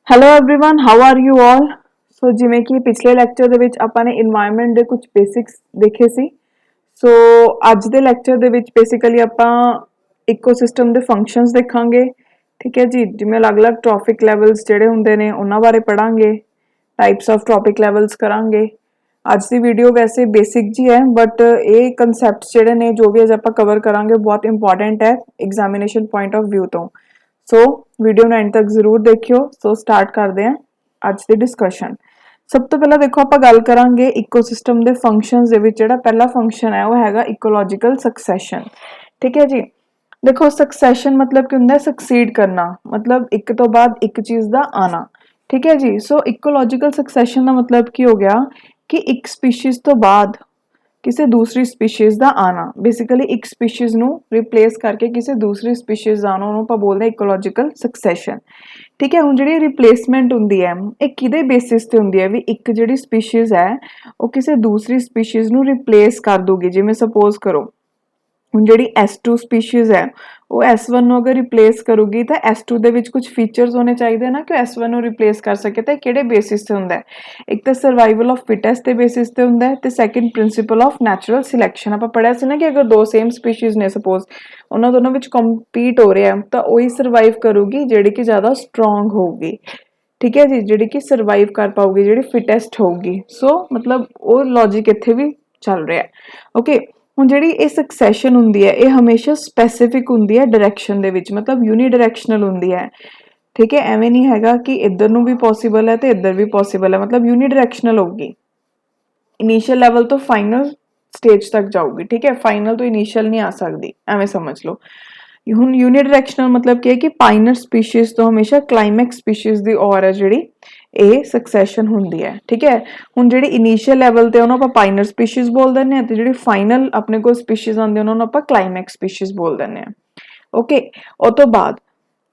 Hello everyone how are you all. So जिमें कि पिछले ਲੈਕਚਰ ਦੇ ਵਿੱਚ ਆਪਾਂ ਨੇ এনवायरमेंट ਦੇ ਕੁਝ ਬੇਸਿਕਸ ਦੇਖੇ ਸੀ। ਸੋ ਅੱਜ ਦੇ ਲੈਕਚਰ ਦੇ ਵਿੱਚ ਬੇਸਿਕਲੀ ਆਪਾਂ ਇਕੋਸਿਸਟਮ ਦੇ ਫੰਕਸ਼ਨਸ ਦੇਖਾਂਗੇ। ਠੀਕ ਹੈ ਜੀ, ਜਿਵੇਂ ਅਲੱਗ-ਅਲੱਗ ਟ੍ਰੋਫਿਕ ਲੈਵਲਸ ਜਿਹੜੇ ਹੁੰਦੇ ਨੇ ਉਹਨਾਂ ਬਾਰੇ ਪੜਾਂਗੇ, ਟਾਈਪਸ ਆਫ ਟ੍ਰੋਫਿਕ ਲੈਵਲਸ ਕਰਾਂਗੇ। ਅੱਜ ਦੀ ਵੀਡੀਓ ਵੈਸੇ ਬੇਸਿਕ ਜੀ ਹੈ ਬਟ ਇਹ ਕਨਸੈਪਟਸ ਜਿਹੜੇ ਨੇ ਜੋ ਵੀ ਅੱਜ ਆਪਾਂ ਕਵਰ ਕਰਾਂਗੇ ਬਹੁਤ ਇੰਪੋਰਟੈਂਟ ਹੈ ਐਗਜ਼ਾਮੀਨੇਸ਼ਨ ਪੁਆਇੰਟ ਆਫ व्यू ਤੋਂ। सो वीडियो ਨੂੰ एंड तक जरूर देखियो। सो स्टार्ट करते हैं ਅੱਜ ਦੀ डिस्कशन। सब तो पहला देखो आप गल करांगे इकोसिस्टम के फंक्शनस दे विच जिहड़ा पहला फंक्शन है वो हैगा इकोलॉजिकल सक्सैशन। ठीक है जी, देखो सक्सैशन मतलब की हुंदा है सक्सीड करना, मतलब एक तो बाद एक चीज़ का आना। ठीक है जी, सो इकोलॉजिकल सक्सैशन का मतलब की हो गया कि एक स्पीशीज़ तो बाद किसी दूसरी स्पीशीज़ का आना, बेसिकली एक स्पीशीज़ नू रिप्लेस करके किसी दूसरी स्पीशीज़ आना उन्होंने आप बोलते हैं इकोलॉजिकल सक्सैशन। ठीक है, हुण जिहड़ी रिप्लेसमेंट हुंदी है ये किहदे बेसिस ते हुंदी है भी एक जिहड़ी स्पीशीज़ है वो किसी दूसरी स्पीशीज़ नू रिप्लेस कर दूगी। जिवें सपोज करो हुण जिहड़ी S2 स्पीशीज़ है वो S1 नू अगर रिप्लेस करूगी तो S2 दे विच कुछ फीचर्स होने चाहिए ना कि S1 नू रिप्लेस कर सके। तो किहड़े बेसिस ते हुंदा है, एक तो सर्वाइवल ऑफ फिटेस्ट के बेसिस ते हुंदा है ते second principle of natural selection. आपां पढ़िया सी ना कि अगर दो सेम स्पीशीज़ ने सपोज उन्हां दोनों विच कंपीट हो रहा है तो वही सर्वाइव करूगी जिहड़ी कि ज़्यादा स्ट्रोंग होगी। ठीक है जी, जिहड़ी कि सर्वाइव कर पाऊगी जिहड़ी फिटेस्ट होगी। सो मतलब वो लॉजिक इत्थे भी चल रहा है। ओके, ਹੁਣ ਜਿਹੜੀ ਇਹ ਸਕਸੈਸ਼ਨ ਹੁੰਦੀ ਹੈ ਇਹ ਹਮੇਸ਼ਾ ਸਪੈਸੀਫਿਕ ਹੁੰਦੀ ਹੈ ਡਾਇਰੈਕਸ਼ਨ ਦੇ ਵਿੱਚ, ਮਤਲਬ ਯੂਨੀਡਾਇਰੈਕਸ਼ਨਲ ਹੁੰਦੀ ਹੈ। ਠੀਕ ਹੈ, ਐਵੇਂ ਨਹੀਂ ਹੈਗਾ ਕਿ ਇੱਧਰ ਨੂੰ ਵੀ ਪੋਸੀਬਲ ਹੈ ਤੇ ਇੱਧਰ ਵੀ ਪੋਸੀਬਲ ਹੈ, ਮਤਲਬ ਯੂਨੀਡਾਇਰੈਕਸ਼ਨਲ ਹੋਊਗੀ। ਇਨੀਸ਼ੀਅਲ ਲੈਵਲ ਤੋਂ ਫਾਈਨਲ ਸਟੇਜ ਤੱਕ ਜਾਊਗੀ। ਠੀਕ ਹੈ, ਫਾਈਨਲ ਤੋਂ ਇਨੀਸ਼ੀਅਲ ਨਹੀਂ ਆ ਸਕਦੀ, ਐਵੇਂ ਸਮਝ ਲਓ। ਹੁਣ ਯੂਨੀਡਾਇਰੈਕਸ਼ਨਲ मतलब ਕੀ ਹੈ ਕਿ ਪਾਈਨਰ ਸਪੀਸ਼ੀਜ਼ ਤੋਂ ਹਮੇਸ਼ਾ ਕਲਾਈਮੈਕਸ ਸਪੀਸ਼ੀਜ਼ ਦੀ ਔਰ ਹੈ ਜਿਹੜੀ ਇਹ ਸਕਸੈਸ਼ਨ ਹੁੰਦੀ ਹੈ। ਠੀਕ ਹੈ, ਹੁਣ ਜਿਹੜੀ ਇਨੀਸ਼ੀਅਲ ਲੈਵਲ ਤੇ ਉਹਨੂੰ ਆਪਾਂ ਪਾਈਨਰ ਸਪੀਸ਼ੀਜ਼ ਬੋਲ ਦਿੰਦੇ ਹਾਂ ਤੇ ਜਿਹੜੀ ਫਾਈਨਲ ਆਪਣੇ ਕੋਲ ਸਪੀਸ਼ੀਜ਼ ਆਉਂਦੇ ਉਹਨਾਂ ਨੂੰ ਆਪਾਂ ਕਲਾਈਮੈਕਸ ਸਪੀਸ਼ੀਜ਼ ਬੋਲ ਦਿੰਦੇ ਹਾਂ। ਓਕੇ, ਉਹ ਤੋਂ ਬਾਅਦ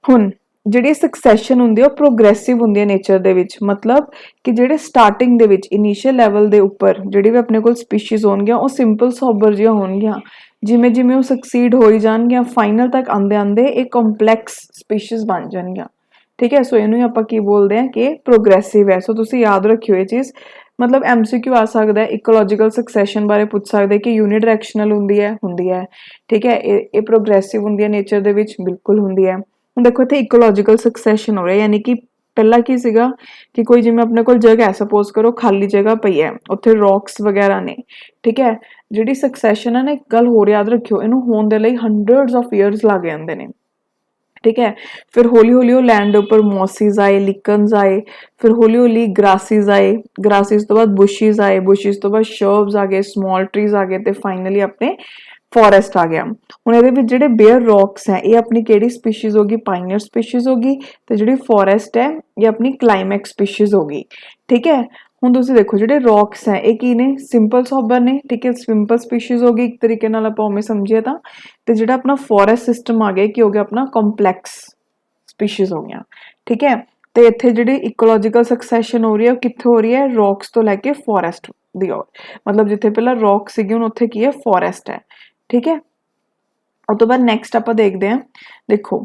ਹੁਣ ਜਿਹੜੀ ਸਕਸੈਸ਼ਨ ਹੁੰਦੀ ਹੈ ਉਹ ਪ੍ਰੋਗਰੈਸਿਵ ਹੁੰਦੀ ਹੈ ਨੇਚਰ ਦੇ ਵਿੱਚ, ਮਤਲਬ ਕਿ ਜਿਹੜੇ ਸਟਾਰਟਿੰਗ ਦੇ ਵਿੱਚ ਇਨੀਸ਼ੀਅਲ ਲੈਵਲ ਦੇ ਉੱਪਰ ਜਿਹੜੀ ਵੀ ਆਪਣੇ ਕੋਲ ਸਪੀਸ਼ੀਜ਼ ਹੋਣਗੀਆਂ ਉਹ ਸਿੰਪਲ ਸੋਬਰ ਜਿਹੀਆਂ ਹੋਣਗੀਆਂ, ਜਿਵੇਂ ਜਿਵੇਂ ਉਹ ਸਕਸੀਡ ਹੋਈ ਜਾਣਗੀਆਂ ਫਾਈਨਲ ਤੱਕ ਆਉਂਦੇ ਆਉਂਦੇ ਇਹ ਕੰਪਲੈਕਸ ਸਪੀਸ਼ੀਜ਼ ਬਣ ਜਾਣਗੀਆਂ। ਠੀਕ ਹੈ, ਸੋ ਇਹਨੂੰ ਆਪਾਂ ਕੀ ਬੋਲਦੇ ਹਾਂ ਕਿ ਪ੍ਰੋਗਰੈਸਿਵ ਹੈ। ਸੋ ਤੁਸੀਂ ਯਾਦ ਰੱਖਿਓ ਇਹ ਚੀਜ਼, ਮਤਲਬ MCQ ਆ ਸਕਦਾ ਹੈ ਇਕੋਲੋਜੀਕਲ ਸਕਸੈਸ਼ਨ ਬਾਰੇ ਪੁੱਛ ਸਕਦੇ ਕਿ ਯੂਨੀਡਾਇਰੈਕਸ਼ਨਲ ਹੁੰਦੀ ਹੈ। ਠੀਕ ਹੈ, ਇਹ ਪ੍ਰੋਗਰੈਸਿਵ ਹੁੰਦੀ ਹੈ ਨੇਚਰ ਦੇ ਵਿੱਚ, ਬਿਲਕੁਲ ਹੁੰਦੀ ਹੈ। ਹੁਣ ਦੇਖੋ ਇੱਥੇ ਇਕੋਲੋਜੀਕਲ ਸਕਸੈਸ਼ਨ ਹੋ ਰਿਹਾ, ਯਾਨੀ ਕਿ ਪਹਿਲਾਂ ਕੀ ਸੀਗਾ ਕਿ ਕੋਈ ਜਿਵੇਂ ਆਪਣੇ ਕੋਲ ਜਗ੍ਹਾ ਹੈ, ਸਪੋਜ਼ ਕਰੋ ਖਾਲੀ ਜਗ੍ਹਾ ਪਈ ਹੈ ਉੱਥੇ ਰੌਕਸ ਵਗੈਰਾ ਨੇ। ਠੀਕ ਹੈ, ਜਿਹੜੀ ਸਕਸੈਸ਼ਨ ਹੈ ਨਾ ਇੱਕ ਗੱਲ ਹੋਰ ਯਾਦ ਰੱਖਿਓ, ਇਹਨੂੰ ਹੋਣ ਦੇ ਲਈ ਹੰਡਰਡਸ ਆਫ ਈਅਰਸ ਲੱਗ ਜਾਂਦੇ ਨੇ। ठीक है, फिर हौली हौली वो लैंड उपर मॉसिस आए, लिकन्स आए, फिर हौली हौली ग्रासिस आए, ग्रासिस तो बाद बुशिज आए, बुशिज तो बाद शर्ब्स आ गए, स्मॉल ट्रीज आ गए, तो फाइनली अपने फॉरेस्ट आ गया। हुण इहदे विच जिहड़े बेयर रॉक्स हैं ये अपनी किहड़ी स्पीशीज होगी, पाइनियर स्पीशीज होगी, तो जिहड़ी फॉरेस्ट है ये अपनी क्लाइमैक्स स्पीशीज होगी। ठीक है, ਹੁਣ ਤੁਸੀਂ ਦੇਖੋ ਜਿਹੜੇ ਰੌਕਸ ਹੈ ਇਹ ਕੀ ਨੇ, ਸਿੰਪਲ ਸੋਬਰ ਨੇ। ਠੀਕ ਹੈ, ਸਿੰਪਲ ਸਪੀਸ਼ੀਜ਼ ਹੋ ਗਈ ਇੱਕ ਤਰੀਕੇ ਨਾਲ ਆਪਾਂ ਉਵੇਂ ਸਮਝੀਏ ਤਾਂ, ਤੇ ਜਿਹੜਾ ਆਪਣਾ ਫੋਰੈਸਟ ਸਿਸਟਮ ਆ ਗਿਆ ਕੀ ਹੋ ਗਿਆ ਆਪਣਾ ਕੰਪਲੈਕਸ ਸਪੀਸ਼ੀਜ਼ ਹੋ ਗਿਆ। ਠੀਕ ਹੈ, ਤੇ ਇੱਥੇ ਜਿਹੜੀ ਇਕੋਲੋਜੀਕਲ ਸਕਸੈਸ਼ਨ ਹੋ ਰਹੀ ਹੈ ਉਹ ਕਿੱਥੇ ਹੋ ਰਹੀ ਹੈ, ਰੌਕਸ ਤੋਂ ਲੈ ਕੇ ਫੋਰੈਸਟ ਦੀ ਔਰ, ਮਤਲਬ ਜਿੱਥੇ ਪਹਿਲਾਂ ਰੌਕ ਸੀਗੀ ਹੁਣ ਉੱਥੇ ਕੀ ਹੈ ਫੋਰੈਸਟ ਹੈ। ਠੀਕ ਹੈ, ਉਸ ਤੋਂ ਬਾਅਦ ਨੈਕਸਟ ਆਪਾਂ ਦੇਖਦੇ ਹਾਂ। ਦੇਖੋ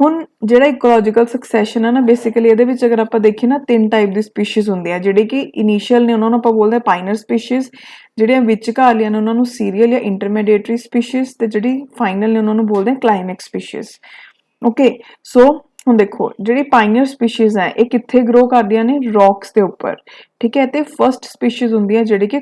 ਹੁਣ ਜਿਹੜਾ ਇਕੋਲੋਜੀਕਲ ਸਕਸੈਸ਼ਨ ਹੈ ਨਾ ਬੇਸਿਕਲੀ ਇਹਦੇ ਵਿੱਚ ਅਗਰ ਆਪਾਂ ਦੇਖੀਏ ਨਾ ਤਿੰਨ ਟਾਈਪ ਦੀ ਸਪੀਸ਼ੀਜ਼ ਹੁੰਦੀ ਆ, ਜਿਹੜੇ ਕਿ ਇਨੀਸ਼ੀਅਲ ਨੇ ਉਹਨਾਂ ਨੂੰ ਆਪਾਂ ਬੋਲਦੇ ਹਾਂ ਪਾਈਨਰ ਸਪੀਸ਼ੀਜ਼, ਜਿਹੜੀਆਂ ਵਿਚਕਾਰਲੀਆਂ ਨੇ ਉਹਨਾਂ ਨੂੰ ਸੀਰੀਅਲ ਜਾਂ ਇੰਟਰਮੀਡੀਏਟਰੀ ਸਪੀਸ਼ੀਜ਼, ਤੇ ਜਿਹੜੀ ਫਾਈਨਲ ਨੇ ਉਹਨਾਂ ਨੂੰ ਬੋਲਦੇ ਹਾਂ ਕਲਾਈਮੈਕਸ ਸਪੀਸ਼ੀਜ਼। ਓਕੇ, ਸੋ ਹੁਣ ਦੇਖੋ ਜਿਹੜੀ ਪਾਈਨੀਅਰ ਸਪੀਸ਼ੀਜ਼ ਹੈ ਇਹ ਕਿੱਥੇ ਗਰੋ ਕਰਦੀਆਂ ਨੇ, ਰੌਕਸ ਦੇ ਉੱਪਰ। ਠੀਕ ਹੈ, ਤੇ ਫਸਟ ਸਪੀਸ਼ੀਜ਼ ਹੁੰਦੀਆਂ ਜਿਹੜੀ ਕਿ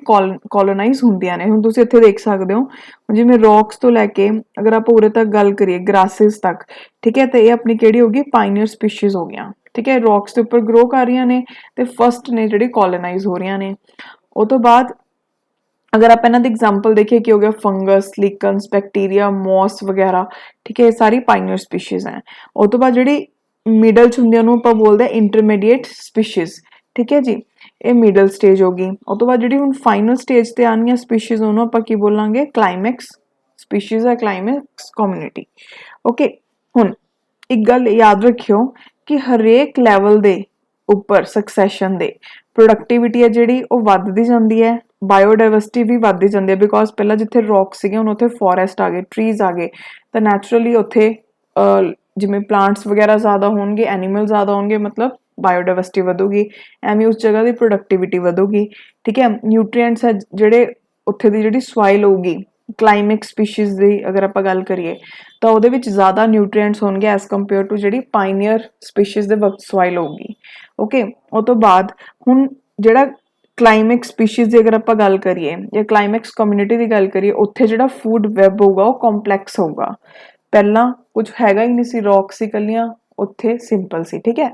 ਕੋਲੋਨਾਈਜ਼ ਹੁੰਦੀਆਂ ਨੇ। ਹੁਣ ਤੁਸੀਂ ਇੱਥੇ ਦੇਖ ਸਕਦੇ ਹੋ ਜਿਵੇਂ ਰੌਕਸ ਤੋਂ ਲੈ ਕੇ ਅਗਰ ਆਪਾਂ ਉਰੇ ਤੱਕ ਗੱਲ ਕਰੀਏ ਗ੍ਰਾਸਿਸ ਤੱਕ, ਠੀਕ ਹੈ, ਤੇ ਇਹ ਆਪਣੀ ਕਿਹੜੀ ਹੋ ਗਈ ਪਾਈਨੀਅਰ ਸਪੀਸ਼ੀਜ਼ ਹੋ ਗਈਆਂ। ਠੀਕ ਹੈ, ਰੌਕਸ ਦੇ ਉੱਪਰ ਗਰੋ ਕਰ ਰਹੀਆਂ ਨੇ ਤੇ ਫਸਟ ਨੇ ਜਿਹੜੀ ਕੋਲੋਨਾਈਜ਼ ਹੋ ਰਹੀਆਂ ਨੇ। ਉਹ ਤੋਂ ਬਾਅਦ अगर आप इन्हों एग्जाम्पल देखिए कि हो गया फंगस, लिकन्स, बैक्टीरिया, मॉस वगैरह। ठीक है, ये सारी पाइनियर स्पीशीज हैं। उस तो बाद जी मिडल च होंगे उन्होंने आप बोलते हैं इंटरमीडिएट स्पीशीज। ठीक है जी, ये मिडल स्टेज होगी। उस तो बाद जी हुण फाइनल स्टेज ते आनियां स्पीशीज उन्होंने आप की बोलांगे क्लाइमैक्स स्पीशीज है, क्लाइमैक्स कम्यूनिटी। ओके, हुण एक गल याद रखियो कि हरेक लैवल दे उपर सक्सैशन दे प्रोडक्टिविटी है जिहड़ी वो वधदी जांदी है, बायोडाइवर्सिटी भी वधदी जांदी है, बिकॉज पहला जिथे रॉक सीगे हुण उत्थे फॉरेस्ट आ गए, ट्रीज आ गए, तो नैचुरली उत्थे जिवें प्लांट्स वगैरह ज़्यादा होणगे, एनीमल ज़्यादा होणगे, मतलब ਬਾਇਓਡਾਇਵਰਸਿਟੀ ਵਧੂਗੀ, ਐਵੇਂ ਉਸ ਜਗ੍ਹਾ ਦੀ ਪ੍ਰੋਡਕਟਿਵਿਟੀ ਵਧੂਗੀ। ਠੀਕ ਹੈ, ਨਿਊਟਰੀਐਂਟਸ ਹੈ ਜਿਹੜੇ ਉੱਥੇ ਦੀ ਜਿਹੜੀ ਸੋਇਲ ਹੋਊਗੀ ਕਲਾਈਮਿਕ ਸਪੀਸ਼ੀਜ਼ ਦੀ ਅਗਰ ਆਪਾਂ ਗੱਲ ਕਰੀਏ ਤਾਂ ਉਹਦੇ ਵਿੱਚ ਜ਼ਿਆਦਾ ਨਿਊਟਰੀਐਂਟਸ ਹੋਣਗੇ ਐਜ਼ ਕੰਪੇਅਰ ਟੂ ਜਿਹੜੀ ਪਾਈਨੀਅਰ ਸਪੀਸ਼ੀਜ਼ ਦੇ ਵਕਤ ਸੋਇਲ ਹੋਊਗੀ। ਓਕੇ, ਉਹ ਤੋਂ ਬਾਅਦ ਹੁਣ ਜਿਹੜਾ ਕਲਾਈਮਿਕ ਸਪੀਸ਼ੀਜ਼ ਦੀ ਅਗਰ ਆਪਾਂ ਗੱਲ ਕਰੀਏ ਜਾਂ ਕਲਾਈਮਿਕਸ ਕਮਿਊਨਿਟੀ ਦੀ ਗੱਲ ਕਰੀਏ, ਉੱਥੇ ਜਿਹੜਾ ਫੂਡ ਵੈਬ ਹੋਊਗਾ ਉਹ ਕੰਪਲੈਕਸ ਹੋਊਗਾ। ਪਹਿਲਾਂ ਕੁਝ ਹੈਗਾ ਹੀ ਨਹੀਂ ਸੀ, ਰੌਕ ਸੀ ਇਕੱਲੀਆਂ, ਉੱਥੇ ਸਿੰਪਲ ਸੀ। ਠੀਕ ਹੈ,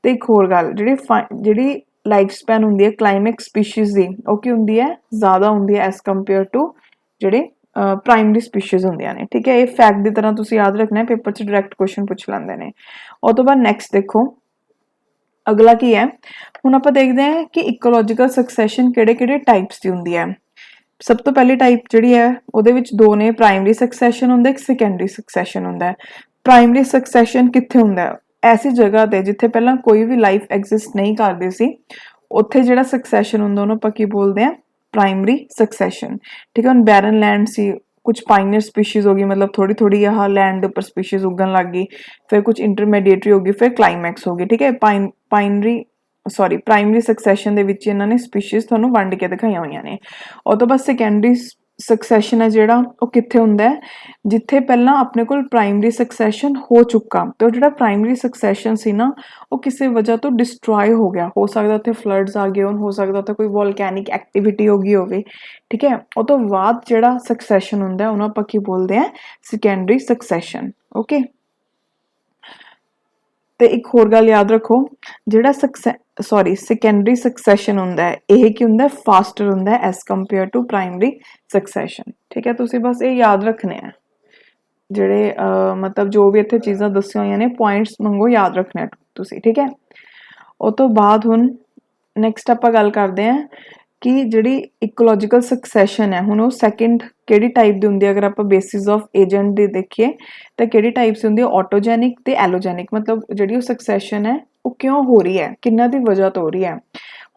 ਤੇ ਇੱਕ ਹੋਰ ਗੱਲ, ਜਿਹੜੀ ਲਾਈਫ ਸਪੈਨ ਹੁੰਦੀ ਹੈ ਕਲਾਈਮਿਕ ਸਪੀਸ਼ੀਜ਼ ਦੀ, ਉਹ ਕੀ ਹੁੰਦੀ ਹੈ, ਜ਼ਿਆਦਾ ਹੁੰਦੀ ਹੈ ਐਜ਼ ਕੰਪੇਅਰ ਟੂ ਜਿਹੜੇ ਪ੍ਰਾਇਮਰੀ ਸਪੀਸ਼ੀਜ਼ ਹੁੰਦੀਆਂ ਨੇ। ਠੀਕ ਹੈ, ਇਹ ਫੈਕਟ ਦੀ ਤਰ੍ਹਾਂ ਤੁਸੀਂ ਯਾਦ ਰੱਖਣਾ ਹੈ, ਪੇਪਰ 'ਚ ਡਾਇਰੈਕਟ ਕੁਐਸਚਨ ਪੁੱਛ ਲੈਂਦੇ ਨੇ। ਉਹ ਤੋਂ ਬਾਅਦ ਨੈਕਸਟ ਦੇਖੋ ਅਗਲਾ ਕੀ ਹੈ, ਹੁਣ ਆਪਾਂ ਦੇਖਦੇ ਹਾਂ ਕਿ ਇਕੋਲੋਜੀਕਲ ਸਕਸੈਸ਼ਨ ਕਿਹੜੇ ਟਾਈਪਸ ਦੀ ਹੁੰਦੀ ਹੈ। ਸਭ ਤੋਂ ਪਹਿਲੀ ਟਾਈਪ ਜਿਹੜੀ ਹੈ ਉਹਦੇ ਵਿੱਚ ਦੋ ਨੇ, ਪ੍ਰਾਇਮਰੀ ਸਕਸੈਸ਼ਨ ਹੁੰਦਾ, ਇੱਕ ਸੈਕੰਡਰੀ ਸਕਸੈਸ਼ਨ ਹੁੰਦਾ ਹੈ। ਪ੍ਰਾਇਮਰੀ ਸਕਸੈਸ਼ਨ ਕਿੱਥੇ ਹੁੰਦਾ ਹੈ, ਐਸੀ ਜਗ੍ਹਾ ਤੇ ਜਿੱਥੇ ਪਹਿਲਾਂ ਕੋਈ ਵੀ ਲਾਈਫ ਐਗਜ਼ਿਸਟ ਨਹੀਂ ਕਰਦੀ ਸੀ, ਉੱਥੇ ਜਿਹੜਾ ਸਕਸੈਸ਼ਨ ਹੁੰਦਾ ਉਹਨੂੰ ਆਪਾਂ ਕੀ ਬੋਲਦੇ ਹਾਂ, ਪ੍ਰਾਇਮਰੀ ਸਕਸੈਸ਼ਨ। ਠੀਕ ਹੈ, ਹੁਣ ਬੈਰਨ ਲੈਂਡ ਸੀ, ਕੁਝ ਪਾਈਨੀਅਰ ਸਪੀਸ਼ੀਜ਼ ਹੋ ਗਈ, ਮਤਲਬ ਥੋੜੀ ਆਹ ਲੈਂਡ ਦੇ ਉੱਪਰ ਸਪੀਸ਼ੀਜ਼ ਉੱਗਣ ਲੱਗ ਗਈ, ਫਿਰ ਕੁਝ ਇੰਟਰਮੀਡੀਏਟਰੀ ਹੋ ਗਈ, ਫਿਰ ਕਲਾਈਮੈਕਸ ਹੋ ਗਈ। ਠੀਕ ਹੈ, ਪ੍ਰਾਇਮਰੀ ਸਕਸੈਸ਼ਨ ਦੇ ਵਿੱਚ ਇਹਨਾਂ ਨੇ ਸਪੀਸ਼ੀਜ਼ ਤੁਹਾਨੂੰ ਵੰਡ ਕੇ ਦਿਖਾਈਆਂ ਹੋਈਆਂ ਨੇ। ਉਹ ਤੋਂ ਬਾਅਦ ਸੈਕੰਡਰੀ ਸਕਸੈਸ਼ਨ ਹੈ ਜਿਹੜਾ, ਉਹ ਕਿੱਥੇ ਹੁੰਦਾ ਹੈ, ਜਿੱਥੇ ਪਹਿਲਾਂ ਆਪਣੇ ਕੋਲ ਪ੍ਰਾਇਮਰੀ ਸਕਸੈਸ਼ਨ ਹੋ ਚੁੱਕਾ ਤੇ ਉਹ ਜਿਹੜਾ ਪ੍ਰਾਇਮਰੀ ਸਕਸੈਸ਼ਨ ਸੀ ਨਾ, ਉਹ ਕਿਸੇ ਵਜ੍ਹਾ ਤੋਂ ਡਿਸਟਰੋਏ ਹੋ ਗਿਆ। ਹੋ ਸਕਦਾ ਉੱਥੇ ਫਲੱਡਸ ਆ ਗਏ ਹੋਣ, ਹੋ ਸਕਦਾ ਉੱਥੇ ਕੋਈ ਵੋਲਕੈਨਿਕ ਐਕਟੀਵਿਟੀ ਹੋ ਗਈ ਹੋਵੇ। ਠੀਕ ਹੈ, ਉਹ ਤੋਂ ਬਾਅਦ ਜਿਹੜਾ ਸਕਸੈਸ਼ਨ ਹੁੰਦਾ ਉਹਨੂੰ ਆਪਾਂ ਕੀ ਬੋਲਦੇ ਹਾਂ, ਸੈਕੰਡਰੀ ਸਕਸੈਸ਼ਨ। ਓਕੇ, ਤੇ ਇੱਕ ਹੋਰ ਗੱਲ ਯਾਦ ਰੱਖੋ, ਜਿਹੜਾ ਸੈਕੰਡਰੀ ਸਕਸੈਸ਼ਨ ਹੁੰਦਾ ਹੈ, ਇਹ ਕੀ ਹੁੰਦਾ, ਫਾਸਟਰ ਹੁੰਦਾ ਹੈ as compare to primary secession. ਠੀਕ ਹੈ, ਤੁਸੀਂ ਬਸ ਇਹ ਯਾਦ ਰੱਖਣੇ ਆ, ਜਿਹੜੇ ਮਤਲਬ ਜੋ ਵੀ ਇੱਥੇ ਚੀਜ਼ਾਂ ਦੱਸੀਆਂ ਹੋਈਆਂ ਨੇ ਪੁਆਇੰਟਸ ਮੰਗੋ ਯਾਦ ਰੱਖਣੇ ਤੁਸੀਂ। ਠੀਕ ਹੈ, ਉਹ ਤੋਂ ਬਾਅਦ ਹੁਣ ਨੈਕਸਟ ਆਪਾਂ ਗੱਲ ਕਰਦੇ ਹਾਂ ਕਿ ਜਿਹੜੀ ਇਕੋਲੋਜੀਕਲ ਸਕਸੈਸ਼ਨ ਹੈ, ਹੁਣ ਉਹ ਸੈਕਿੰਡ ਕਿਹੜੀ ਟਾਈਪ ਦੀ ਹੁੰਦੀ ਹੈ, ਅਗਰ ਆਪਾਂ ਬੇਸਿਸ ਆਫ ਏਜੰਟ ਦੀ ਦੇਖੀਏ ਤਾਂ ਕਿਹੜੀ ਟਾਈਪਸ ਹੁੰਦੀ ਹੈ, ਆਟੋਜੈਨਿਕ ਤੇ ਐਲੋਜੈਨਿਕ। ਮਤਲਬ ਜਿਹੜੀ ਉਹ ਸਕਸੈਸ਼ਨ ਹੈ ਉਹ ਕਿਉਂ ਹੋ ਰਹੀ ਹੈ, ਕਿੰਨਾ ਦੀ ਵਜ੍ਹਾ ਤੋਂ ਹੋ ਰਹੀ ਹੈ।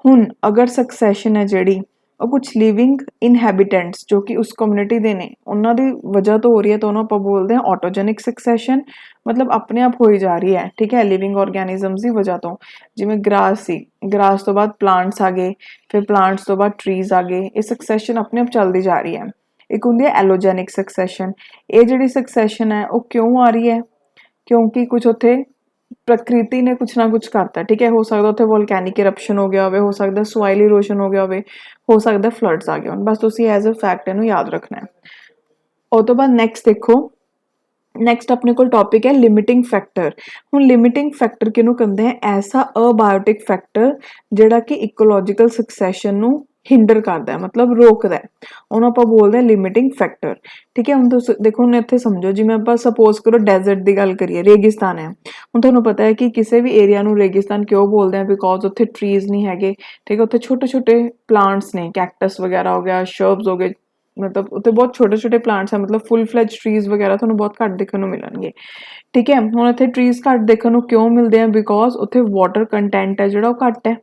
ਹੁਣ ਅਗਰ ਸਕਸੈਸ਼ਨ ਹੈ ਜਿਹੜੀ ਉਹ ਕੁਝ ਲਿਵਿੰਗ ਇਨਹੈਬੀਟੈਂਟਸ ਜੋ ਕਿ ਉਸ ਕਮਿਊਨਿਟੀ ਦੇ ਨੇ ਉਹਨਾਂ ਦੀ ਵਜ੍ਹਾ ਤੋਂ ਹੋ ਰਹੀ ਹੈ, ਤਾਂ ਉਹਨੂੰ ਆਪਾਂ ਬੋਲਦੇ ਹਾਂ ਆਟੋਜੈਨਿਕ ਸਕਸੈਸ਼ਨ, ਮਤਲਬ ਆਪਣੇ ਆਪ ਹੋਈ ਜਾ ਰਹੀ ਹੈ। ਠੀਕ ਹੈ, ਲਿਵਿੰਗ ਆਰਗੈਨਿਜ਼ਮਸ ਦੀ ਵਜ੍ਹਾ ਤੋਂ, ਜਿਵੇਂ ਗ੍ਰਾਸ ਸੀ, ਗ੍ਰਾਸ ਤੋਂ ਬਾਅਦ ਪਲਾਂਟਸ ਆ ਗਏ, ਫਿਰ ਪਲਾਂਟਸ ਤੋਂ ਬਾਅਦ ਟਰੀਜ਼ ਆ ਗਏ, ਇਹ ਸਕਸੈਸ਼ਨ ਆਪਣੇ ਆਪ ਚੱਲਦੀ ਜਾ ਰਹੀ ਹੈ। ਇੱਕ ਹੁੰਦੀ ਹੈ ਐਲੋਜੈਨਿਕ ਸਕਸੈਸ਼ਨ, ਇਹ ਜਿਹੜੀ ਸਕਸੈਸ਼ਨ ਹੈ ਉਹ ਕਿਉਂ ਆ ਰਹੀ ਹੈ, ਕਿਉਂਕਿ ਕੁਝ ਉੱਥੇ ਪ੍ਰਕਿਰਤੀ ਨੇ ਕੁਛ ਨਾ ਕੁਛ ਕਰਤਾ। ਠੀਕ ਹੈ, ਹੋ ਸਕਦਾ ਉੱਥੇ ਵੋਲਕੈਨਿਕ ਇਰਪਸ਼ਨ ਹੋ ਗਿਆ ਹੋਵੇ, ਹੋ ਸਕਦਾ ਸੋਇਲ ਇਰੋਸ਼ਨ ਹੋ ਗਿਆ ਹੋਵੇ, ਹੋ ਸਕਦਾ ਫਲੱਡਸ ਆ ਗਏ ਹੋਣ। ਬਸ ਤੁਸੀਂ ਐਜ਼ ਅ ਫੈਕਟ ਇਹਨੂੰ ਯਾਦ ਰੱਖਣਾ ਹੈ। ਉਹ ਤੋਂ ਬਾਅਦ ਨੈਕਸਟ ਦੇਖੋ, ਨੈਕਸਟ ਆਪਣੇ ਕੋਲ ਟੌਪਿਕ ਹੈ ਲਿਮਿਟਿੰਗ ਫੈਕਟਰ। ਹੁਣ ਲਿਮਿਟਿੰਗ ਫੈਕਟਰ ਕਿਹਨੂੰ ਕਹਿੰਦੇ ਆ, ਐਸਾ ਅਬਾਇਓਟਿਕ ਫੈਕਟਰ ਜਿਹੜਾ ਕਿ ਇਕੋਲੋਜੀਕਲ ਸਕਸੈਸ਼ਨ ਨੂੰ ਹਿੰਡਰ ਕਰਦਾ ਹੈ, ਮਤਲਬ ਰੋਕਦਾ ਹੈ, ਉਹਨੂੰ ਆਪਾਂ ਬੋਲਦੇ ਹਾਂ ਲਿਮਿਟਿੰਗ ਫੈਕਟਰ। ਠੀਕ ਹੈ, ਹੁਣ ਤੁਸੀਂ ਦੇਖੋ, ਹੁਣ ਇੱਥੇ ਸਮਝੋ, ਜਿਵੇਂ ਆਪਾਂ ਸਪੋਜ਼ ਕਰੋ ਡੈਜ਼ਰਟ ਦੀ ਗੱਲ ਕਰੀਏ, ਰੇਗਿਸਤਾਨ ਹੈ। ਹੁਣ ਤੁਹਾਨੂੰ ਪਤਾ ਹੈ ਕਿ ਕਿਸੇ ਵੀ ਏਰੀਆ ਨੂੰ ਰੇਗਿਸਤਾਨ ਕਿਉਂ ਬੋਲਦੇ ਆ, ਬਿਕੋਜ਼ ਉੱਥੇ ਟਰੀਜ਼ ਨਹੀਂ ਹੈਗੇ। ਠੀਕ ਹੈ, ਉੱਥੇ ਛੋਟੇ ਪਲਾਂਟਸ ਨੇ, ਕੈਕਟਸ ਵਗੈਰਾ ਹੋ ਗਿਆ, ਸ਼ਰਬਸ ਹੋ ਗਏ, ਮਤਲਬ ਉੱਥੇ ਬਹੁਤ ਛੋਟੇ ਟ੍ਰਾਂਟਸ ਹੈ, ਮਤਲਬ ਫੁੱਲ ਫਲੈਜ ਟਰੀਜ਼ ਵਗੈਰਾ ਤੁਹਾਨੂੰ ਬਹੁਤ ਘੱਟ ਦੇਖਣ ਨੂੰ ਮਿਲਣਗੇ। ਠੀਕ ਹੈ, ਹੁਣ ਇੱਥੇ ਟਰੀਜ਼ ਘੱਟ ਦੇਖਣ ਨੂੰ ਕਿਉਂ ਮਿਲਦੇ ਆ, ਬਿਕੋਜ਼ ਉੱਥੇ ਵਾਟਰ ਕੰਟੈਂਟ ਹੈ ਜਿਹੜਾ ਉਹ ਘੱਟ ਹੈ,